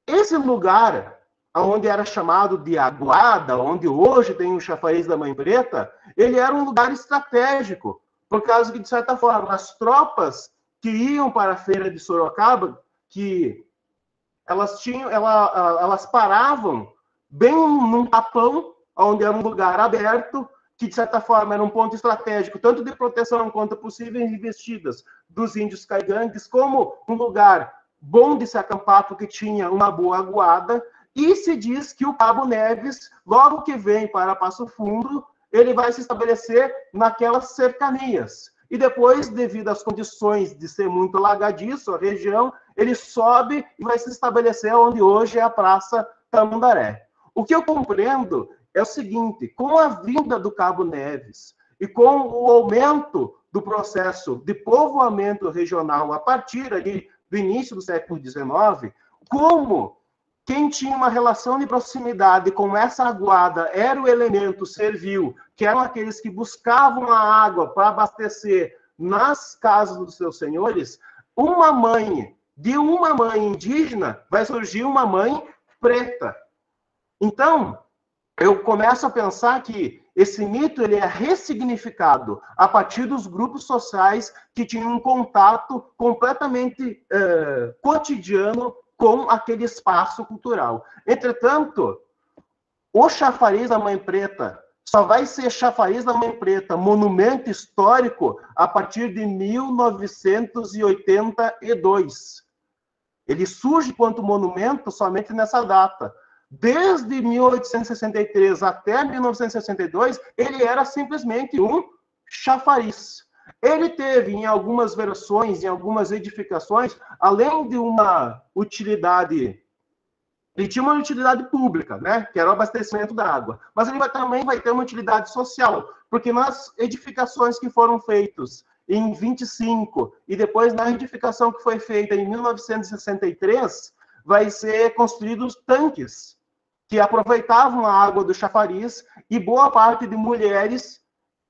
Esse lugar, onde era chamado de Aguada, onde hoje tem o chafariz da Mãe Preta, ele era um lugar estratégico, por causa que, de certa forma, as tropas que iam para a feira de Sorocaba, que elas paravam bem num tapão, onde era um lugar aberto, que, de certa forma, era um ponto estratégico, tanto de proteção contra possíveis investidas dos índios caigangues, como um lugar bom de se acampar, porque tinha uma boa aguada. E se diz que o Cabo Neves, logo que vem para Passo Fundo, ele vai se estabelecer naquelas cercanias. E depois, devido às condições de ser muito alagadiço a região, ele sobe e vai se estabelecer onde hoje é a Praça Tamandaré. O que eu compreendo é o seguinte: com a vinda do Cabo Neves e com o aumento do processo de povoamento regional a partir ali do início do século XIX, como quem tinha uma relação de proximidade com essa aguada era o elemento servil, que eram aqueles que buscavam a água para abastecer nas casas dos seus senhores, de uma mãe indígena vai surgir uma mãe preta. Então, eu começo a pensar que esse mito ele é ressignificado a partir dos grupos sociais que tinham um contato completamente cotidiano com aquele espaço cultural. Entretanto, o chafariz da Mãe Preta só vai ser chafariz da Mãe Preta, monumento histórico, a partir de 1982. Ele surge quanto monumento somente nessa data. Desde 1863 até 1962, ele era simplesmente um chafariz. Ele teve, em algumas versões, em algumas edificações, além de uma utilidade, ele tinha uma utilidade pública, né, que era o abastecimento da água, mas ele também vai ter uma utilidade social, porque nas edificações que foram feitas em 25 e depois na edificação que foi feita em 1963, vai ser construídos tanques que aproveitavam a água do chafariz, e boa parte de mulheres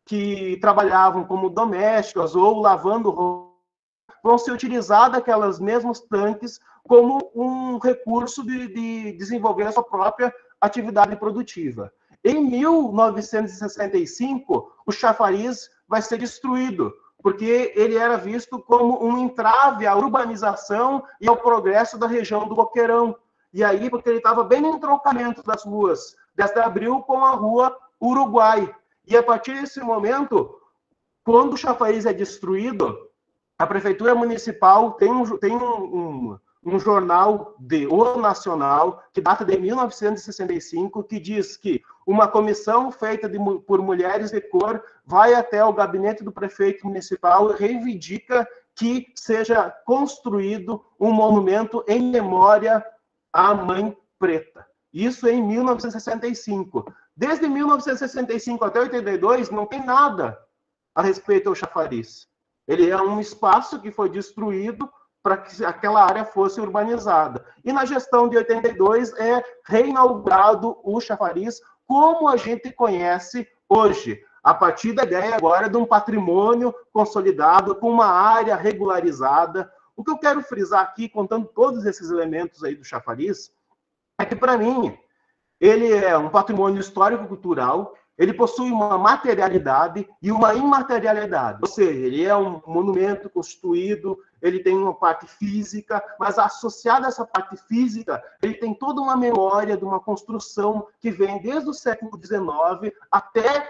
que trabalhavam como domésticas ou lavando roupa vão se utilizar daquelas mesmos tanques como um recurso de desenvolver a sua própria atividade produtiva. Em 1965, o chafariz vai ser destruído, porque ele era visto como um entrave à urbanização e ao progresso da região do Boqueirão. E aí, porque ele estava bem no entroncamento das ruas 10 de Abril com a rua Uruguai. E a partir desse momento, quando o chafariz é destruído, a Prefeitura Municipal tem um jornal O Nacional, que data de 1965, que diz que uma comissão feita por mulheres de cor vai até o gabinete do prefeito municipal e reivindica que seja construído um monumento em memória à Mãe Preta. Isso em 1965. Desde 1965 até 82, não tem nada a respeito ao chafariz. Ele é um espaço que foi destruído para que aquela área fosse urbanizada. E na gestão de 82 é reinaugurado o chafariz como a gente conhece hoje, a partir da ideia agora de um patrimônio consolidado, com uma área regularizada. O que eu quero frisar aqui, contando todos esses elementos aí do chafariz, é que, para mim, ele é um patrimônio histórico-cultural, ele possui uma materialidade e uma imaterialidade. Ou seja, ele é um monumento constituído, ele tem uma parte física, mas associado a essa parte física, ele tem toda uma memória de uma construção que vem desde o século XIX até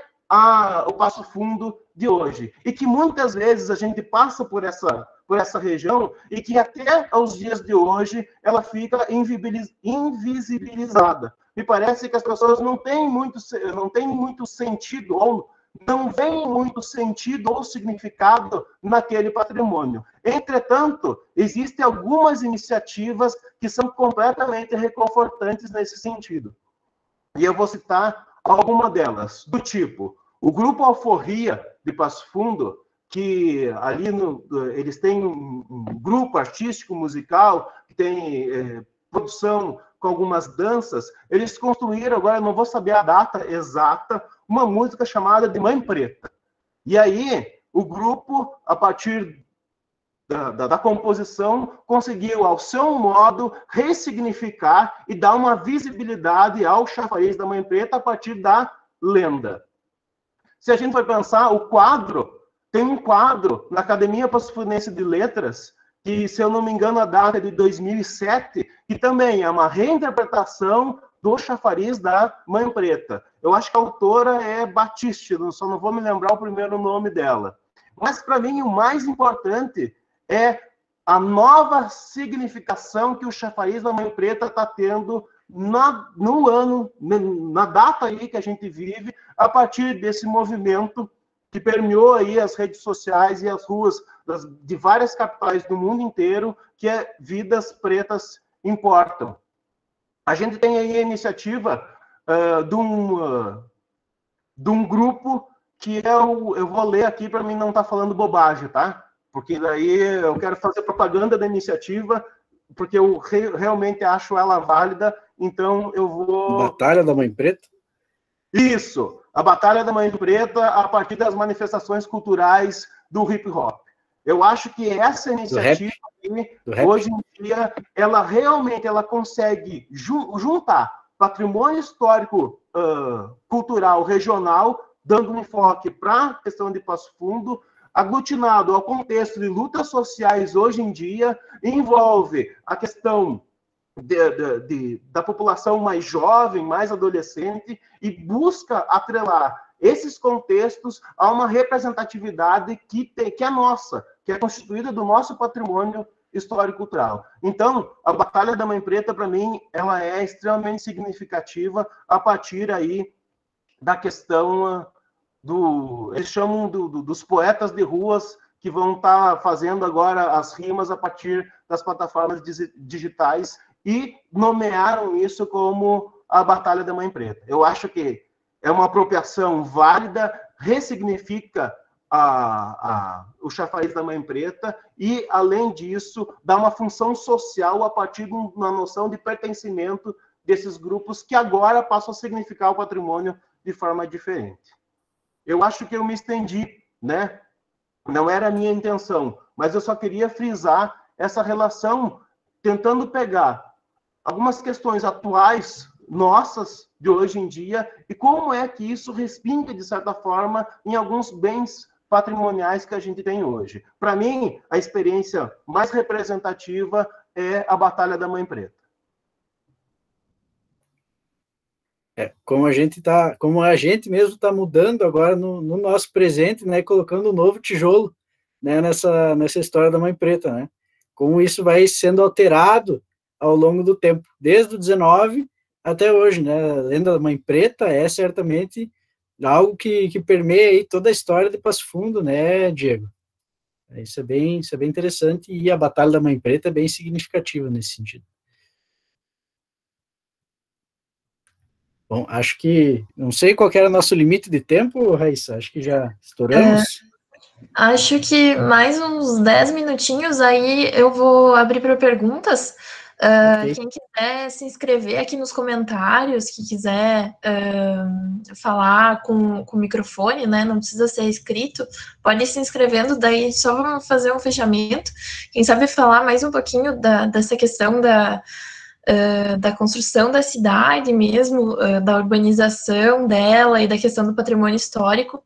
o Passo Fundo de hoje. E que muitas vezes a gente passa por essa região e que até aos dias de hoje ela fica invisibilizada. Me parece que as pessoas não têm muito sentido, ou não veem muito sentido ou significado naquele patrimônio. Entretanto, existem algumas iniciativas que são completamente reconfortantes nesse sentido. E eu vou citar alguma delas, do tipo, o Grupo Alforria de Passo Fundo, que ali eles têm um grupo artístico musical, que tem produção com algumas danças, eles construíram, agora eu não vou saber a data exata, uma música chamada de Mãe Preta. E aí, o grupo, a partir da composição, conseguiu, ao seu modo, ressignificar e dar uma visibilidade ao chafariz da Mãe Preta a partir da lenda. Se a gente for pensar, tem um quadro na Academia Passo Fundense de Letras, que, se eu não me engano, a data é de 2007, que também é uma reinterpretação do chafariz da Mãe Preta. Eu acho que a autora é Batiste, só não vou me lembrar o primeiro nome dela. Mas, para mim, o mais importante é a nova significação que o chafariz da Mãe Preta está tendo na data aí que a gente vive, a partir desse movimento que permeou aí as redes sociais e as ruas de várias capitais do mundo inteiro, que é Vidas Pretas Importam. A gente tem aí a iniciativa de um grupo que eu vou ler aqui para mim não estar falando bobagem, tá? Porque daí eu quero fazer propaganda da iniciativa, porque eu realmente acho ela válida, então eu vou... Batalha da Mãe Preta? Isso, a Batalha da Mãe Preta a partir das manifestações culturais do hip-hop. Eu acho que essa iniciativa, hoje em dia, ela realmente consegue juntar patrimônio histórico cultural regional, dando um enfoque para a questão de Passo Fundo, aglutinado ao contexto de lutas sociais hoje em dia, envolve a questão da população mais jovem, mais adolescente, e busca atrelar esses contextos a uma representatividade que é nossa, que é constituída do nosso patrimônio histórico-cultural. Então, a Batalha da Mãe Preta, para mim, ela é extremamente significativa a partir aí da questão eles chamam dos poetas de ruas, que vão estar fazendo agora as rimas a partir das plataformas digitais, e nomearam isso como a Batalha da Mãe Preta. Eu acho que é uma apropriação válida, ressignifica o chafariz da Mãe Preta e, além disso, dá uma função social a partir de uma noção de pertencimento desses grupos que agora passam a significar o patrimônio de forma diferente. Eu acho que eu me estendi, né? Não era a minha intenção, mas eu só queria frisar essa relação, tentando pegar algumas questões atuais nossas de hoje em dia e como é que isso respinga, de certa forma, em alguns bens patrimoniais que a gente tem hoje. Para mim, a experiência mais representativa é a Batalha da Mãe Preta. Como a gente mesmo está mudando agora no nosso presente, né, colocando um novo tijolo, né, nessa história da Mãe Preta, né? Como isso vai sendo alterado ao longo do tempo, desde o 19 até hoje, né? A lenda da Mãe Preta é certamente algo que permeia aí toda a história de Passo Fundo, né, Diego? Isso é bem interessante, e a Batalha da Mãe Preta é bem significativa nesse sentido. Bom, acho que... Não sei qual que era o nosso limite de tempo, Raíssa. Acho que já estouramos. Acho que mais uns 10 minutinhos, aí eu vou abrir para perguntas. Okay. Quem quiser se inscrever aqui nos comentários, que quiser falar com o microfone, né? Não precisa ser inscrito, pode ir se inscrevendo, daí só vamos fazer um fechamento. Quem sabe falar mais um pouquinho dessa questão da construção da cidade mesmo, da urbanização dela e da questão do patrimônio histórico,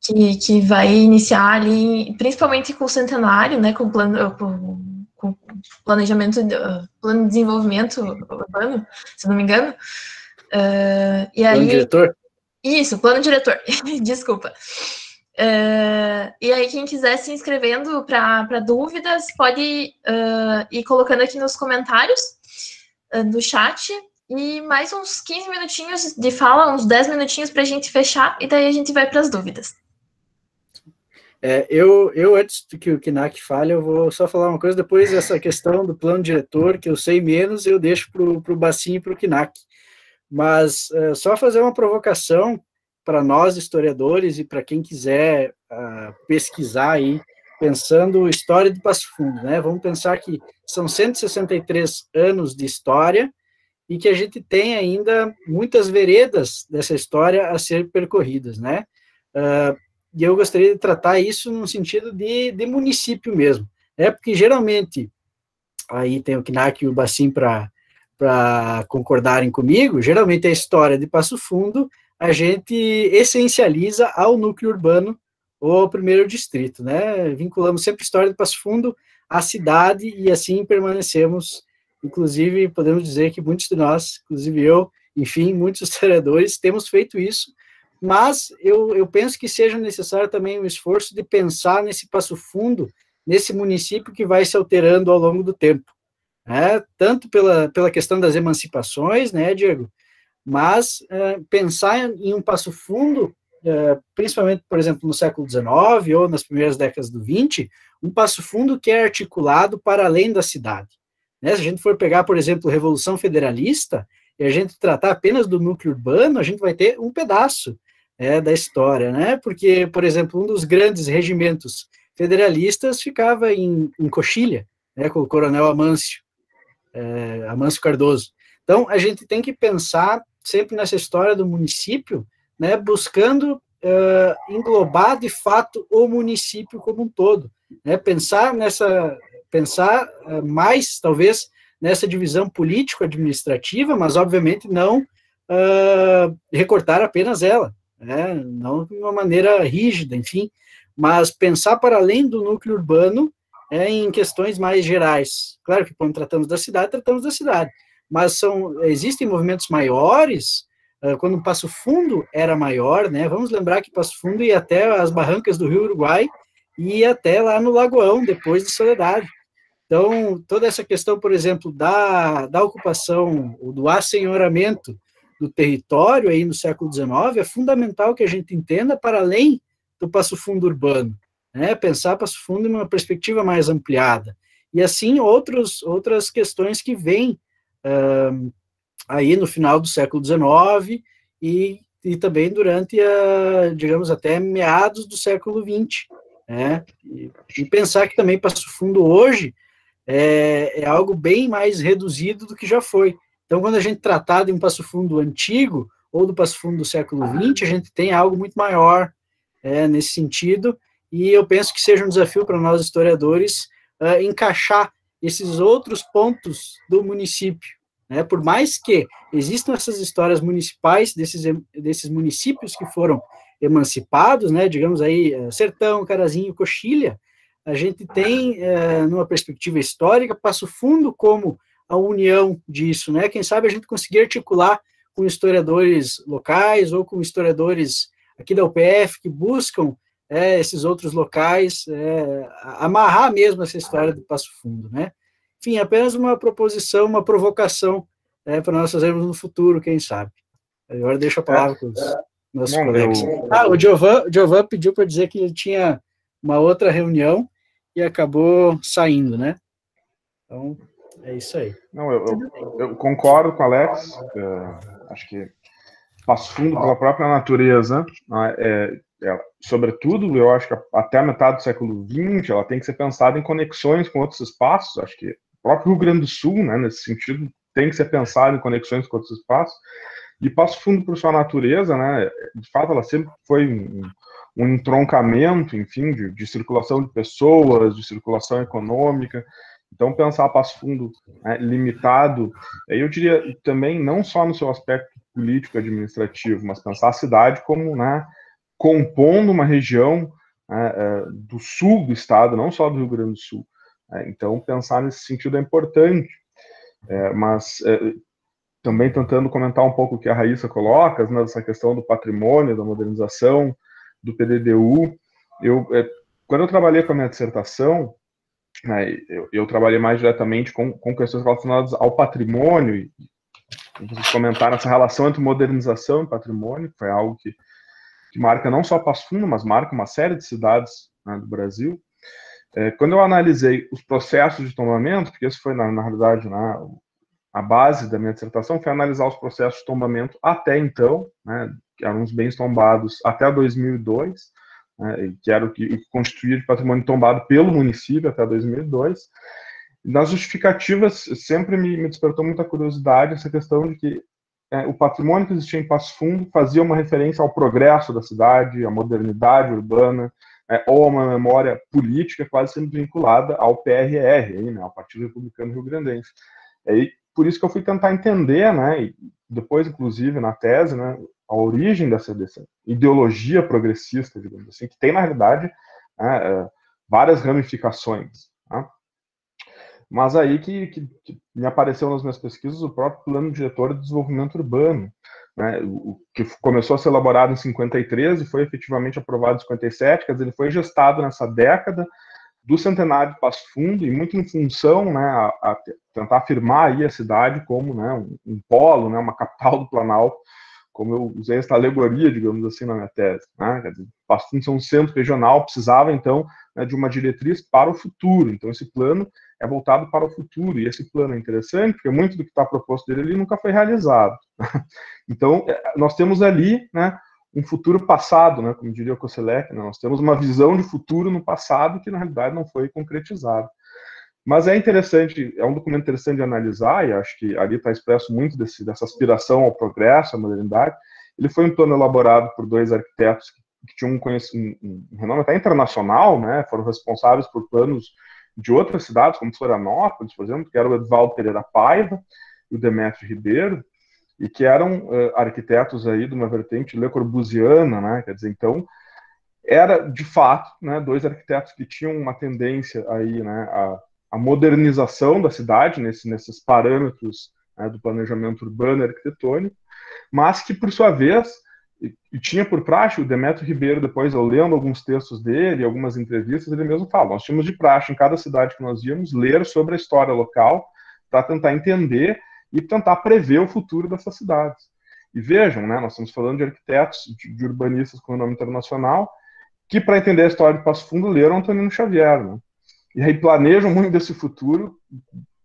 que vai iniciar ali, principalmente com o centenário, né, com planejamento, plano de desenvolvimento urbano, se não me engano. E aí, diretor? Isso, plano diretor. Desculpa. E aí, quem quiser se inscrevendo para dúvidas, pode ir colocando aqui nos comentários do chat. E mais uns 15 minutinhos de fala, uns 10 minutinhos para a gente fechar, e daí a gente vai para as dúvidas. Eu, antes que o Kinak fale, eu vou só falar uma coisa, depois essa questão do plano diretor, que eu sei menos, eu deixo para o Bacim e para o Kinak. Mas só fazer uma provocação para nós, historiadores, e para quem quiser pesquisar aí, pensando história de Passo Fundo, né? Vamos pensar que são 163 anos de história e que a gente tem ainda muitas veredas dessa história a ser percorridas, né? E eu gostaria de tratar isso no sentido de município mesmo, porque geralmente, aí tem o Kinak e o Bacim para concordarem comigo, geralmente a história de Passo Fundo a gente essencializa ao núcleo urbano ou ao primeiro distrito, né? Vinculamos sempre a história de Passo Fundo à cidade e assim permanecemos. Inclusive, podemos dizer que muitos de nós, inclusive eu, enfim, muitos historiadores, temos feito isso, mas eu penso que seja necessário também um esforço de pensar nesse Passo Fundo, nesse município que vai se alterando ao longo do tempo. Tanto pela questão das emancipações, né, Diego, mas pensar em um Passo Fundo, principalmente, por exemplo, no século XIX ou nas primeiras décadas do XX, um Passo Fundo que é articulado para além da cidade. Se a gente for pegar, por exemplo, a Revolução Federalista, e a gente tratar apenas do núcleo urbano, a gente vai ter um pedaço da história, né? Porque, por exemplo, um dos grandes regimentos federalistas ficava em Coxilha, com o coronel Amâncio Cardoso. Então, a gente tem que pensar sempre nessa história do município, né, buscando englobar, de fato, o município como um todo. Pensar mais, talvez, nessa divisão político-administrativa, mas, obviamente, não recortar apenas ela, não de uma maneira rígida, enfim, mas pensar para além do núcleo urbano em questões mais gerais. Claro que quando tratamos da cidade, mas existem movimentos maiores, quando o Passo Fundo era maior, né? Vamos lembrar que Passo Fundo ia até as barrancas do Rio Uruguai e ia até lá no Lagoão, depois de Soledade. Então, toda essa questão, por exemplo, da ocupação, ou do assenhoramento do território aí no século XIX, é fundamental que a gente entenda para além do Passo Fundo urbano, pensar Passo Fundo em uma perspectiva mais ampliada. E assim, outras questões que vêm aí no final do século XIX e também durante, digamos, até meados do século XX. E pensar que também Passo Fundo hoje é algo bem mais reduzido do que já foi. Então, quando a gente tratar de um Passo Fundo antigo ou do Passo Fundo do século XX, a gente tem algo muito maior nesse sentido, e eu penso que seja um desafio para nós historiadores encaixar esses outros pontos do município, por mais que existam essas histórias municipais desses municípios que foram emancipados, digamos aí, Sertão, Carazinho, Coxilha, a gente tem, numa perspectiva histórica, Passo Fundo como a união disso, Quem sabe a gente conseguir articular com historiadores locais ou com historiadores aqui da UPF que buscam esses outros locais, amarrar mesmo essa história do Passo Fundo, Enfim, apenas uma proposição, uma provocação para nós fazermos no futuro, quem sabe. Agora deixo a palavra com os nossos colegas. O Giovan pediu para dizer que ele tinha uma outra reunião e acabou saindo, Então, é isso aí. Não, eu concordo com o Alex, acho que Passo Fundo, pela própria natureza, sobretudo, eu acho que até a metade do século XX, ela tem que ser pensada em conexões com outros espaços. Acho que o próprio Rio Grande do Sul, nesse sentido, tem que ser pensado em conexões com outros espaços. E Passo Fundo, por sua natureza, de fato, ela sempre foi um entroncamento, enfim, de circulação de pessoas, de circulação econômica. Então, pensar Passo Fundo limitado, eu diria também, não só no seu aspecto político-administrativo, mas pensar a cidade como compondo uma região do sul do estado, não só do Rio Grande do Sul. Então, pensar nesse sentido é importante. Mas também tentando comentar um pouco o que a Raíssa coloca, né, essa questão do patrimônio, da modernização, do PDDU. Quando eu trabalhei com a minha dissertação, né, eu trabalhei mais diretamente com questões relacionadas ao patrimônio, e vocês comentaram essa relação entre modernização e patrimônio, que foi algo que marca não só Passo Fundo, mas marca uma série de cidades, né, do Brasil. Quando eu analisei os processos de tombamento, porque isso foi, na realidade, né, a base da minha dissertação, foi analisar os processos de tombamento até então, né, que eram os bens tombados até 2002, né, que era o que constituía de patrimônio tombado pelo município até 2002. Nas justificativas, sempre me despertou muita curiosidade essa questão de que o patrimônio que existia em Passo Fundo fazia uma referência ao progresso da cidade, à modernidade urbana, ou a uma memória política quase sempre vinculada ao PRR, aí, né, ao Partido Republicano Rio-Grandense. Por isso que eu fui tentar entender, né, e depois, inclusive, na tese, né, a origem dessa ideologia progressista, digamos assim, que tem, na realidade, várias ramificações. Né? Mas aí que me apareceu nas minhas pesquisas o próprio Plano Diretor de Desenvolvimento Urbano, né, que começou a ser elaborado em 53 e foi efetivamente aprovado em 57, quer dizer, ele foi gestado nessa década do centenário de Passo Fundo e muito em função, né, a tentar afirmar aí a cidade como, né, um polo, né, uma capital do Planalto, como eu usei essa alegoria, digamos assim, na minha tese. Né, quer dizer, Passo Fundo ser um centro regional precisava, então, né, de uma diretriz para o futuro. Então, esse plano é voltado para o futuro, e esse plano é interessante, porque muito do que está proposto dele ali nunca foi realizado. Então, nós temos ali, né, um futuro passado, né, como diria o Koselleck, né, nós temos uma visão de futuro no passado que, na realidade, não foi concretizado. Mas é interessante, é um documento interessante de analisar, e acho que ali está expresso muito dessa aspiração ao progresso, à modernidade. Ele foi um plano elaborado por dois arquitetos que tinham um renome até internacional, né, foram responsáveis por planos de outras cidades, como Florianópolis, por exemplo, que era o Edvaldo Pereira Paiva e o Demétrio Ribeiro, e que eram arquitetos aí de uma vertente Le Corbusiana, né, quer dizer, então, era, de fato, né, dois arquitetos que tinham uma tendência aí, né, a modernização da cidade, nesses parâmetros, né, do planejamento urbano e arquitetônico, mas que, por sua vez, e tinha por praxe, o Demétrio Ribeiro, depois eu lendo alguns textos dele, algumas entrevistas, ele mesmo fala, nós tínhamos de praxe em cada cidade que nós íamos ler sobre a história local para tentar entender e tentar prever o futuro dessas cidades. E vejam, né, nós estamos falando de arquitetos, de urbanistas com nome internacional, que para entender a história de Passo Fundo leram Antonino Xavier, né? E aí planejam muito desse futuro,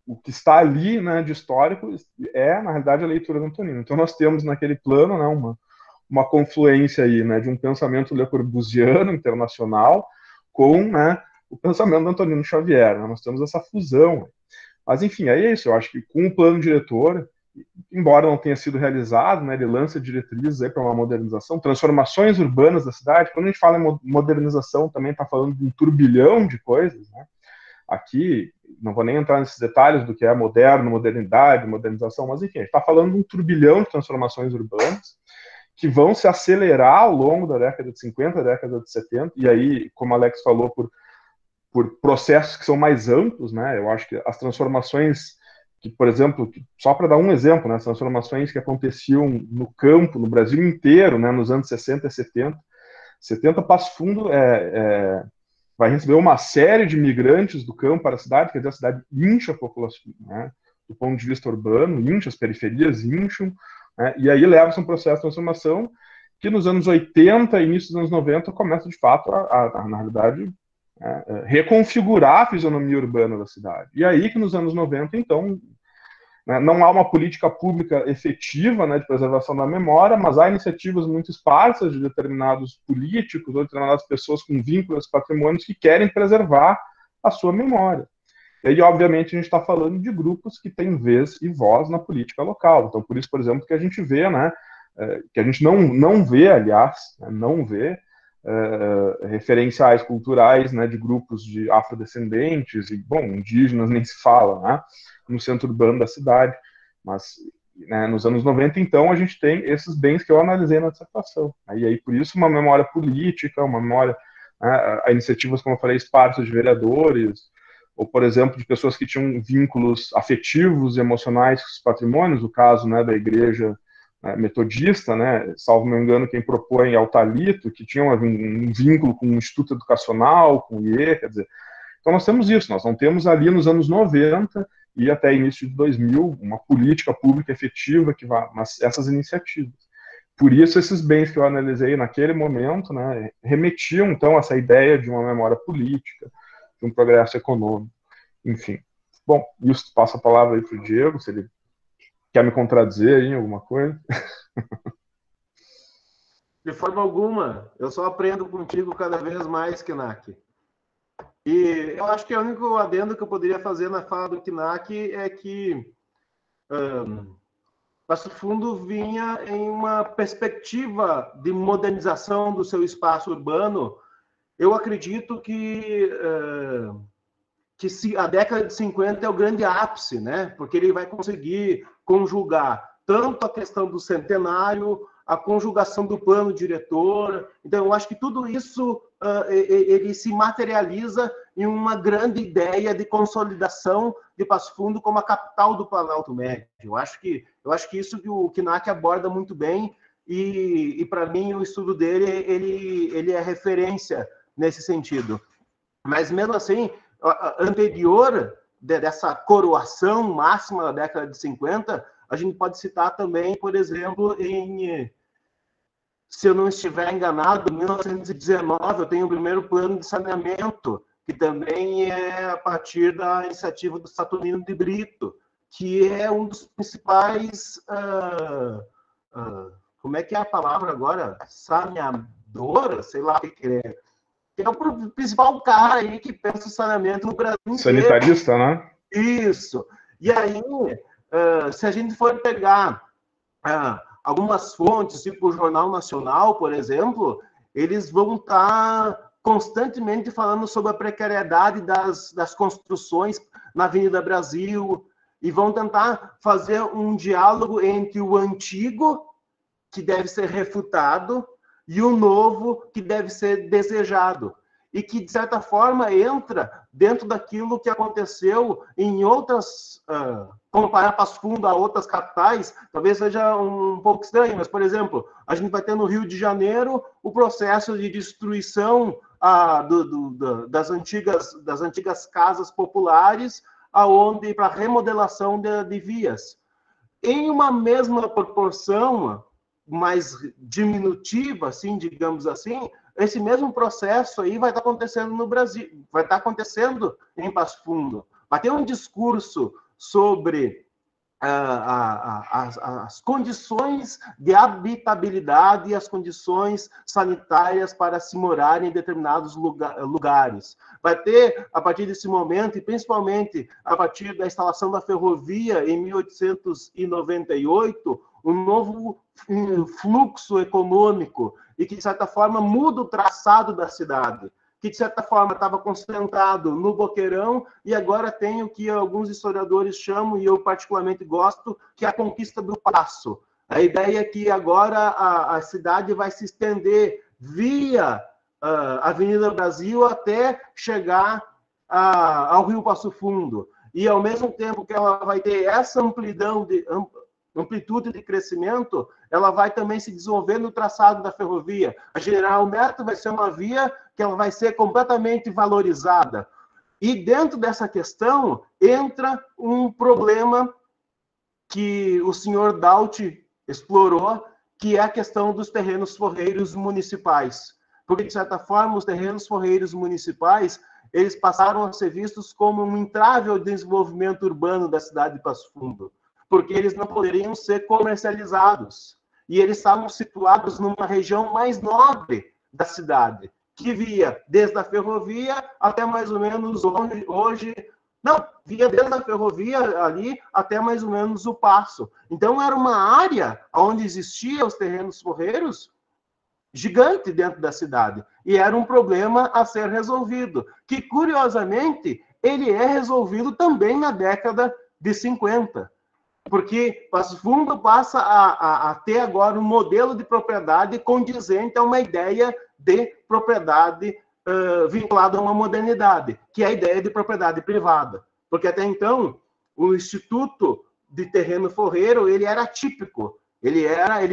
o que está ali, né, de histórico é, na realidade, a leitura do Antonino. Então nós temos naquele plano, né, uma confluência aí, né, de um pensamento Le Corbusiano internacional com, né, o pensamento do Antonino Xavier. Né? Nós temos essa fusão. Mas, enfim, é isso. Eu acho que com o plano diretor, embora não tenha sido realizado, né, ele lança diretrizes aí para uma modernização, transformações urbanas da cidade. Quando a gente fala em modernização, também está falando de um turbilhão de coisas. Né? Aqui, não vou nem entrar nesses detalhes do que é moderno, modernidade, modernização, mas, enfim, a gente está falando de um turbilhão de transformações urbanas que vão se acelerar ao longo da década de 50, década de 70, e aí, como o Alex falou, por processos que são mais amplos, né? Eu acho que as transformações que, por exemplo, só para dar um exemplo, né, as transformações que aconteciam no campo, no Brasil inteiro, né, nos anos 60 e 70, Passo Fundo vai receber uma série de migrantes do campo para a cidade, quer dizer, a cidade incha a população, né, do ponto de vista urbano, incha, as periferias incham, né, e aí leva-se um processo de transformação que nos anos 80 e início dos anos 90 começa, de fato, na realidade, reconfigurar a fisionomia urbana da cidade. E aí que nos anos 90, então, né, não há uma política pública efetiva, né, de preservação da memória, mas há iniciativas muito esparsas de determinados políticos ou determinadas pessoas com vínculos patrimônios que querem preservar a sua memória. E aí, obviamente, a gente está falando de grupos que têm vez e voz na política local. Então, por isso, por exemplo, que a gente vê, né, que a gente não vê, aliás, né, não vê referenciais culturais, né, de grupos de afrodescendentes e, bom, indígenas nem se fala, né, no centro urbano da cidade. Mas, né, nos anos 90, então, a gente tem esses bens que eu analisei na dissertação. E aí, por isso, uma memória política, uma memória, né, a iniciativas, como eu falei, esparsas de vereadores, ou, por exemplo, de pessoas que tinham vínculos afetivos e emocionais com os patrimônios, o caso, né, da igreja metodista, né, salvo me engano, quem propõe é o Talito, que tinha um vínculo com o Instituto Educacional, com o IE, quer dizer, então nós temos isso, nós não temos ali nos anos 90 e até início de 2000 uma política pública efetiva que vá essas iniciativas. Por isso esses bens que eu analisei naquele momento, né, remetiam então a essa ideia de uma memória política, de um progresso econômico, enfim. Bom, isso passa a palavra aí para o Diego, se ele quer me contradizer aí em alguma coisa? De forma alguma. Eu só aprendo contigo cada vez mais, Kinak. E eu acho que o único adendo que eu poderia fazer na fala do Kinak é que Passo Fundo vinha em uma perspectiva de modernização do seu espaço urbano. Eu acredito que a década de 50 é o grande ápice, né? Porque ele vai conseguir conjugar tanto a questão do centenário, a conjugação do plano diretor. Então, eu acho que tudo isso ele se materializa em uma grande ideia de consolidação de Passo Fundo como a capital do Planalto Médio. Eu acho que isso que o Kinak aborda muito bem e para mim, o estudo dele ele é referência nesse sentido. Mas, mesmo assim, anterior dessa coroação máxima da década de 50, a gente pode citar também, por exemplo, se eu não estiver enganado, em 1919, eu tenho o primeiro plano de saneamento, que também é a partir da iniciativa do Saturnino de Brito, que é um dos principais... como é que é a palavra agora? Saneador? Sei lá o que é. Que é o principal cara aí que pensa o saneamento no Brasil inteiro. Sanitarista, né? Isso. E aí, se a gente for pegar algumas fontes, tipo o Jornal Nacional, por exemplo, eles vão estar constantemente falando sobre a precariedade das construções na Avenida Brasil e vão tentar fazer um diálogo entre o antigo, que deve ser refutado, e o novo, que deve ser desejado. E que, de certa forma, entra dentro daquilo que aconteceu em outras... comparar Passo Fundo a outras capitais, talvez seja um pouco estranho, mas, por exemplo, a gente vai ter no Rio de Janeiro o processo de destruição das antigas casas populares, aonde para remodelação de vias. Em uma mesma proporção mais diminutiva, assim, digamos assim, esse mesmo processo aí vai estar acontecendo no Brasil, vai estar acontecendo em Passo Fundo. Vai ter um discurso sobre as condições de habitabilidade e as condições sanitárias para se morar em determinados lugares. Vai ter, a partir desse momento, e principalmente a partir da instalação da ferrovia em 1898, um novo fluxo econômico e que, de certa forma, muda o traçado da cidade, que, de certa forma, estava concentrado no Boqueirão e agora tem o que alguns historiadores chamam, e eu particularmente gosto, que é a conquista do Paço. A ideia é que agora a cidade vai se estender via Avenida Brasil até chegar ao Rio Passo Fundo. E, ao mesmo tempo que ela vai ter essa amplitude de crescimento, ela vai também se desenvolver no traçado da ferrovia. A General Neto vai ser uma via que ela vai ser completamente valorizada. E dentro dessa questão entra um problema que o senhor Dauti explorou, que é a questão dos terrenos forreiros municipais. Porque, de certa forma, os terrenos forreiros municipais, eles passaram a ser vistos como um entrave ao desenvolvimento urbano da cidade de Passo Fundo, porque eles não poderiam ser comercializados. E eles estavam situados numa região mais nobre da cidade, que via desde a ferrovia até mais ou menos via desde a ferrovia ali até mais ou menos o Paço. Então, era uma área onde existiam os terrenos forreiros gigante dentro da cidade. E era um problema a ser resolvido, que, curiosamente, ele é resolvido também na década de 50. Porque Passo Fundo passa a ter agora um modelo de propriedade condizente a uma ideia de propriedade vinculado a uma modernidade, que é a ideia de propriedade privada. Porque até então, o Instituto de Terreno Forreiro, ele era atípico. Ele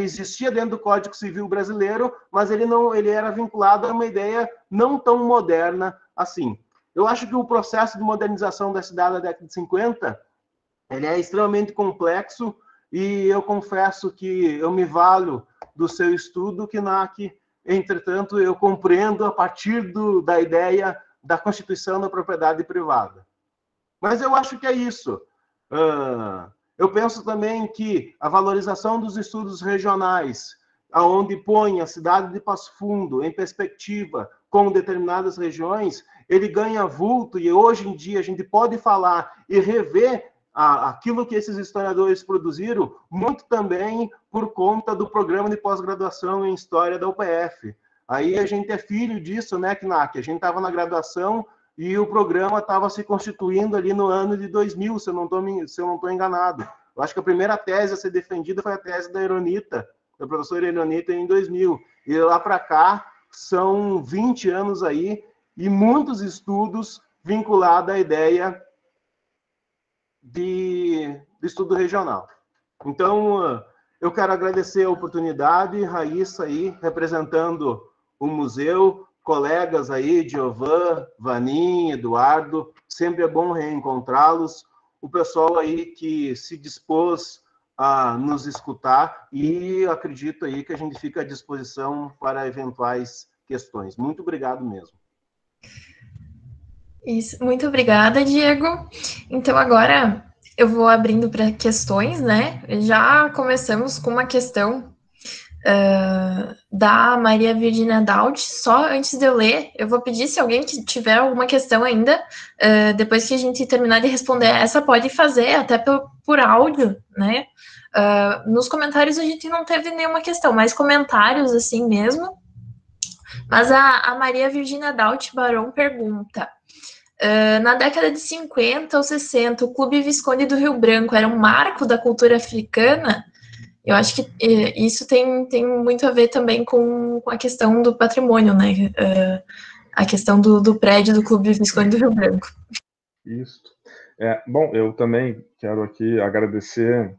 existia dentro do Código Civil brasileiro, mas ele era vinculado a uma ideia não tão moderna assim. Eu acho que o processo de modernização da cidade da década de 50, ele é extremamente complexo, e eu confesso que eu me valho do seu estudo, Knack. Entretanto, eu compreendo a partir da ideia da constituição da propriedade privada. Mas eu acho que é isso. Eu penso também que a valorização dos estudos regionais, aonde põe a cidade de Passo Fundo em perspectiva com determinadas regiões, ele ganha vulto, e hoje em dia a gente pode falar e rever aquilo que esses historiadores produziram, muito também por conta do programa de pós-graduação em História da UPF. Aí a gente é filho disso, né, Knack? A gente estava na graduação e o programa estava se constituindo ali no ano de 2000, se eu não estou enganado. Eu acho que a primeira tese a ser defendida foi a tese da Eronita, da professora Eronita, em 2000. E lá para cá são 20 anos aí, e muitos estudos vinculados à ideia de estudo regional. Então, eu quero agradecer a oportunidade, Raíssa aí, representando o museu, colegas aí, Giovan, Vanim, Eduardo, sempre é bom reencontrá-los, o pessoal aí que se dispôs a nos escutar, e acredito aí que a gente fica à disposição para eventuais questões. Muito obrigado mesmo. Isso, muito obrigada, Diego. Então, agora eu vou abrindo para questões, né? Já começamos com uma questão da Maria Virginia Daut. Só antes de eu ler, eu vou pedir, se alguém que tiver alguma questão ainda, depois que a gente terminar de responder essa, pode fazer até por áudio, né? Nos comentários a gente não teve nenhuma questão, mas comentários assim mesmo. Mas a Maria Virginia Daut Barão pergunta: na década de 50 ou 60, o Clube Visconde do Rio Branco era um marco da cultura africana? Eu acho que isso tem muito a ver também com a questão do patrimônio, né? A questão do prédio do Clube Visconde do Rio Branco. Isso. Bom, eu também quero aqui agradecer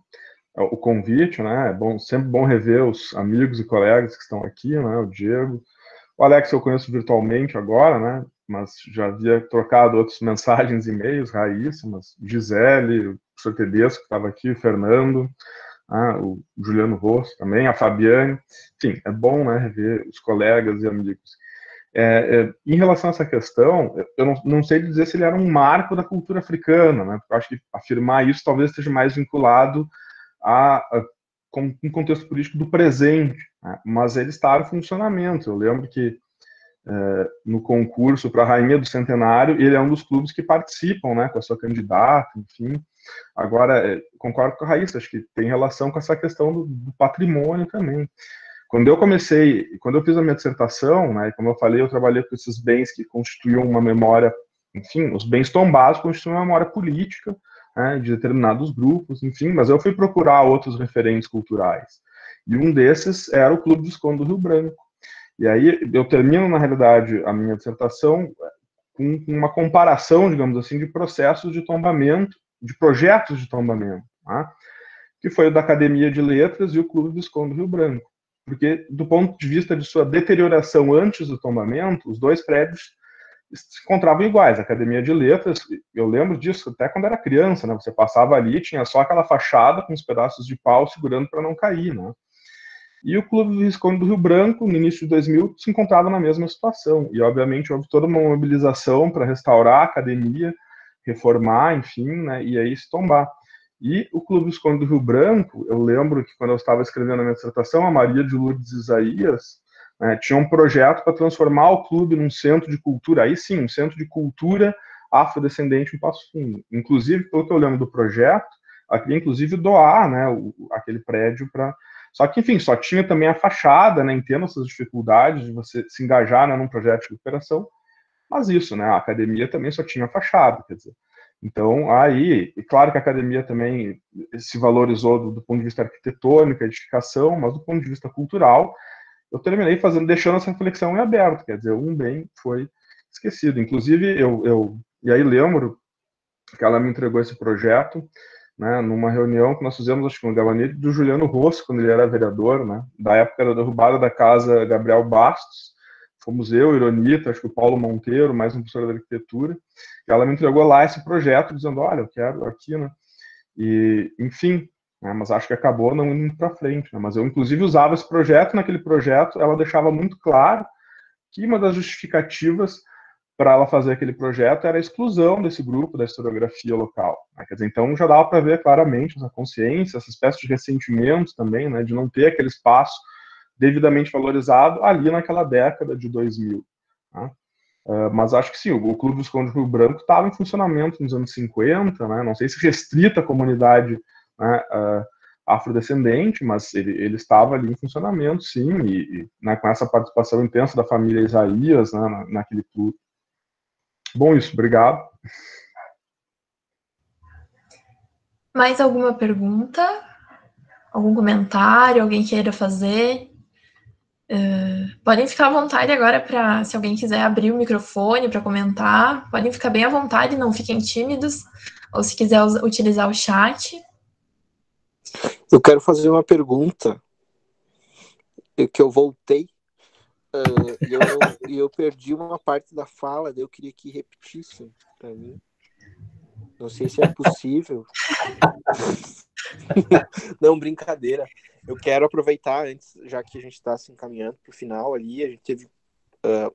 o convite, né? Sempre bom rever os amigos e colegas que estão aqui, né? O Diego. O Alex eu conheço virtualmente agora, né? Mas já havia trocado outras mensagens, e-mails, Raíssa, mas Gisele, o professor Tedesco, que estava aqui, o Fernando, o Juliano Rosso também, a Fabiane. Enfim, é bom, né, rever os colegas e amigos. Em relação a essa questão, eu não sei dizer se ele era um marco da cultura africana, né? Porque eu acho que afirmar isso talvez esteja mais vinculado com um contexto político do presente, né? Mas ele estava em funcionamento. Eu lembro que no concurso para a Rainha do Centenário, ele é um dos clubes que participam, né, com a sua candidata, enfim. Agora, concordo com a Raíssa, acho que tem relação com essa questão do patrimônio também. Quando eu fiz a minha dissertação, né, como eu falei, eu trabalhei com esses bens que constituíam uma memória, enfim, os bens tombados constituem uma memória política, né, de determinados grupos, enfim, mas eu fui procurar outros referentes culturais. E um desses era o Clube Visconde do Rio Branco. E aí eu termino, na realidade, a minha dissertação com uma comparação, digamos assim, de processos de tombamento, de projetos de tombamento, tá? Que foi o da Academia de Letras e o Clube Visconde do Rio Branco. Porque, do ponto de vista de sua deterioração antes do tombamento, os dois prédios se encontravam iguais. A Academia de Letras, eu lembro disso até quando era criança, né? Você passava ali, tinha só aquela fachada com os pedaços de pau segurando para não cair, né? E o Clube Visconde do Rio Branco, no início de 2000, se encontrava na mesma situação. E, obviamente, houve toda uma mobilização para restaurar a academia, reformar, enfim, né, e aí se tombar. E o Clube Visconde do Rio Branco, eu lembro que quando eu estava escrevendo a minha dissertação, a Maria de Lourdes Isaías, né, tinha um projeto para transformar o clube num centro de cultura, aí sim, um centro de cultura afrodescendente em Passo Fundo. Inclusive, pelo que eu lembro do projeto, ela queria, inclusive, doar, né, aquele prédio para... Só que, enfim, só tinha também a fachada, né, entendo essas dificuldades de você se engajar, né, num projeto de recuperação, mas isso, né, a academia também só tinha a fachada, quer dizer. Então, aí, e claro que a academia também se valorizou do ponto de vista arquitetônico, edificação, mas do ponto de vista cultural, eu terminei deixando essa reflexão em aberto, quer dizer, um bem foi esquecido. Inclusive, e aí lembro que ela me entregou esse projeto, né, numa reunião que nós fizemos, acho que no gabinete do Juliano Rossi, quando ele era vereador, né, da época da derrubada da casa Gabriel Bastos. Fomos eu, Ironita, acho que o Paulo Monteiro, mais um professor da arquitetura, e ela me entregou lá esse projeto, dizendo, olha, eu quero aqui, né, e, enfim, né, mas acho que acabou não indo para frente, né, mas eu, inclusive, usava esse projeto, naquele projeto ela deixava muito claro que uma das justificativas para ela fazer aquele projeto era a exclusão desse grupo da historiografia local, né, quer dizer, então já dava para ver claramente essa consciência, essa espécie de ressentimento também, né, de não ter aquele espaço devidamente valorizado ali naquela década de 2000. Né? Mas acho que sim, o Clube Visconde Rio Branco estava em funcionamento nos anos 50, né? Não sei se restrita a comunidade, né, afrodescendente, mas ele estava ali em funcionamento, sim, e né, com essa participação intensa da família Isaías, né, naquele clube. Bom, isso, obrigado. Mais alguma pergunta? Algum comentário? Alguém queira fazer? Podem ficar à vontade agora para, se alguém quiser abrir o microfone para comentar, podem ficar bem à vontade, não fiquem tímidos, ou se quiser utilizar o chat. Eu quero fazer uma pergunta, que eu voltei, e eu perdi uma parte da fala, daí eu queria que repetissem para mim. Não sei se é possível. Não, brincadeira. Eu quero aproveitar antes, já que a gente está se encaminhando para o final ali, a gente teve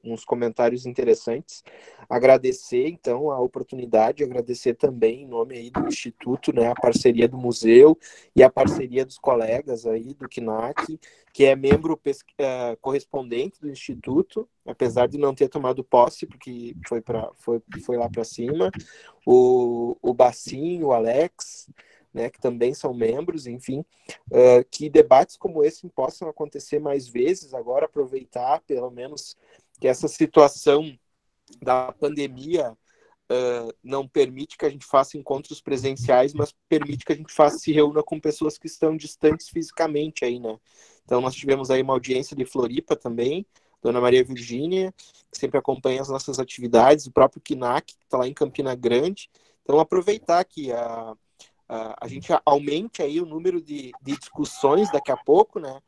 uns comentários interessantes. Agradecer, então, a oportunidade, agradecer também, em nome aí do Instituto, né, a parceria do museu e a parceria dos colegas aí do CNAC, que é membro correspondente do Instituto, apesar de não ter tomado posse, porque foi lá para cima, o Bacim, o Alex, né, que também são membros, enfim, que debates como esse possam acontecer mais vezes, agora aproveitar, pelo menos, que essa situação da pandemia não permite que a gente faça encontros presenciais, mas permite que a gente se reúna com pessoas que estão distantes fisicamente aí, né? Então, nós tivemos aí uma audiência de Floripa também, Dona Maria Virgínia, que sempre acompanha as nossas atividades, o próprio CNAC, que está lá em Campina Grande. Então, aproveitar que a gente aumente aí o número de discussões daqui a pouco, né?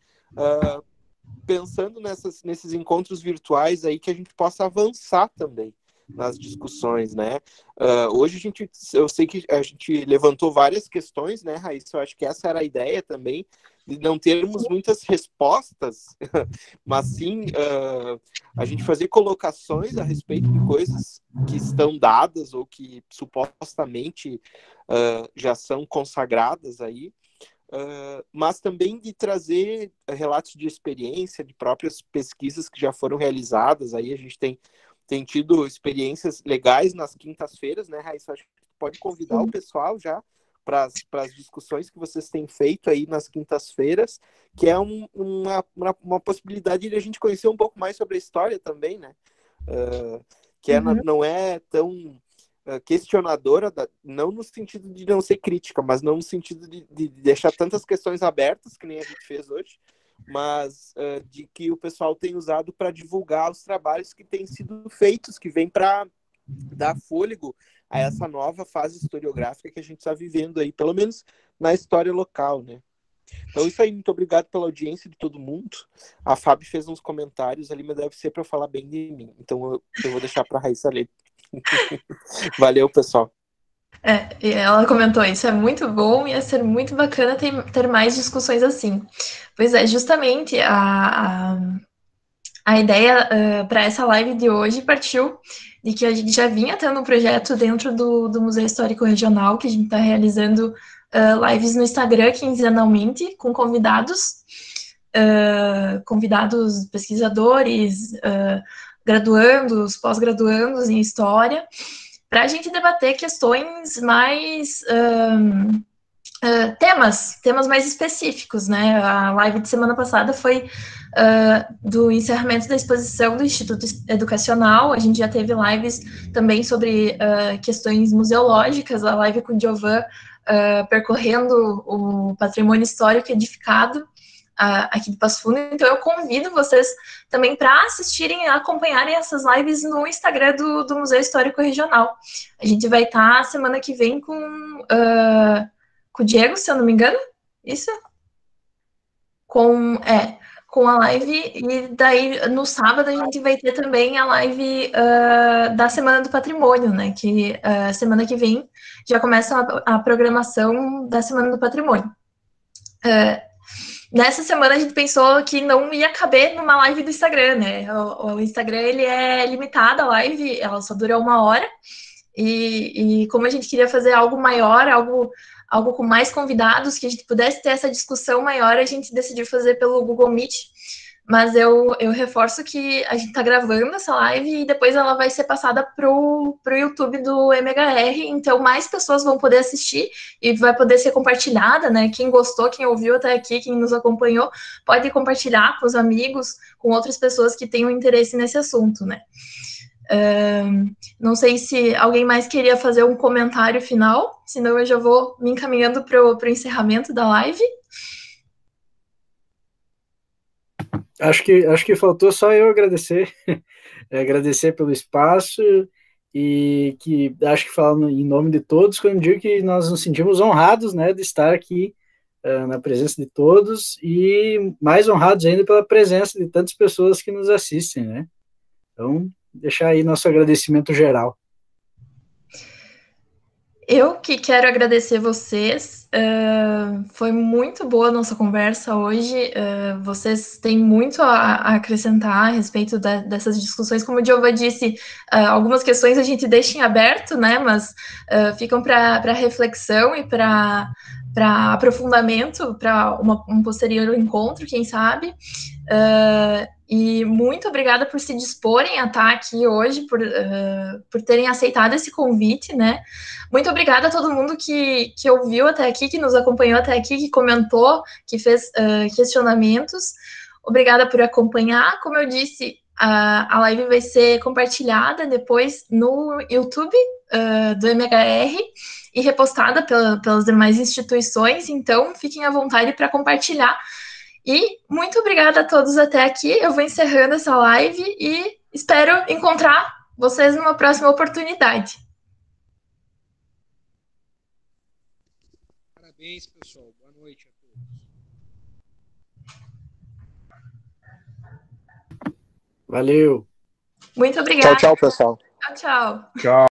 Pensando nesses encontros virtuais aí, que a gente possa avançar também nas discussões, né? Hoje eu sei que a gente levantou várias questões, né, Raíssa? Eu acho que essa era a ideia também, de não termos muitas respostas, mas sim a gente fazer colocações a respeito de coisas que estão dadas ou que supostamente já são consagradas aí, mas também de trazer relatos de experiência, de próprias pesquisas que já foram realizadas. Aí a gente tem tido experiências legais nas quintas-feiras, né, Raíssa? Acho que pode convidar o pessoal já para as discussões que vocês têm feito aí nas quintas-feiras, que é uma possibilidade de a gente conhecer um pouco mais sobre a história também, né? Que não é tão questionadora, não no sentido de não ser crítica, mas não no sentido de deixar tantas questões abertas, que nem a gente fez hoje, mas de que o pessoal tem usado para divulgar os trabalhos que têm sido feitos, que vêm para dar fôlego a essa nova fase historiográfica que a gente está vivendo aí, pelo menos na história local, né? Então, isso aí, muito obrigado pela audiência de todo mundo. A Fábio fez uns comentários ali, mas deve ser para falar bem de mim. Então, eu vou deixar para a Raíssa ler. Valeu, pessoal. E ela comentou isso, é muito bom e ia ser muito bacana ter mais discussões assim. Pois é, justamente a ideia para essa live de hoje partiu de que a gente já vinha tendo um projeto dentro do Museu Histórico Regional, que a gente está realizando lives no Instagram quinzenalmente, com convidados pesquisadores, graduandos, pós-graduandos em História, para a gente debater questões mais... temas mais específicos, né? A live de semana passada foi do encerramento da exposição do Instituto Educacional. A gente já teve lives também sobre questões museológicas, a live com o Giovan percorrendo o patrimônio histórico edificado aqui de Passo Fundo, então eu convido vocês também para assistirem e acompanharem essas lives no Instagram do Museu Histórico Regional. A gente vai estar semana que vem com o Diego, se eu não me engano, isso? Com a live, e daí no sábado a gente vai ter também a live da Semana do Patrimônio, né, que semana que vem já começa a programação da Semana do Patrimônio. Nessa semana a gente pensou que não ia caber numa live do Instagram, né, o Instagram ele é limitado, a live ela só dura 1 hora, e como a gente queria fazer algo maior, algo com mais convidados, que a gente pudesse ter essa discussão maior, a gente decidiu fazer pelo Google Meet, mas eu reforço que a gente está gravando essa live e depois ela vai ser passada pro YouTube do MHR, então mais pessoas vão poder assistir e vai poder ser compartilhada, né? Quem gostou, quem ouviu até aqui, quem nos acompanhou, pode compartilhar com os amigos, com outras pessoas que tenham interesse nesse assunto, né? Não sei se alguém mais queria fazer um comentário final, senão eu já vou me encaminhando para o encerramento da live. Acho que faltou só eu agradecer, agradecer pelo espaço, e que acho que falando em nome de todos, quando digo que nós nos sentimos honrados, né, de estar aqui na presença de todos, e mais honrados ainda pela presença de tantas pessoas que nos assistem, né? Então, deixar aí nosso agradecimento geral. Eu que quero agradecer vocês, foi muito boa a nossa conversa hoje, vocês têm muito a acrescentar a respeito dessas discussões, como o Giova disse, algumas questões a gente deixa em aberto, né, mas ficam para reflexão e para aprofundamento, para um posterior encontro, quem sabe. E muito obrigada por se disporem a estar aqui hoje, por terem aceitado esse convite, né? Muito obrigada a todo mundo que ouviu até aqui, que nos acompanhou até aqui, que comentou, que fez questionamentos. Obrigada por acompanhar. Como eu disse, a live vai ser compartilhada depois no YouTube do MHR e repostada pelas demais instituições, então fiquem à vontade para compartilhar. E muito obrigada a todos até aqui. Eu vou encerrando essa live e espero encontrar vocês numa próxima oportunidade. Parabéns, pessoal. Boa noite a todos. Valeu. Muito obrigada. Tchau, tchau, pessoal. Tchau, tchau. Tchau.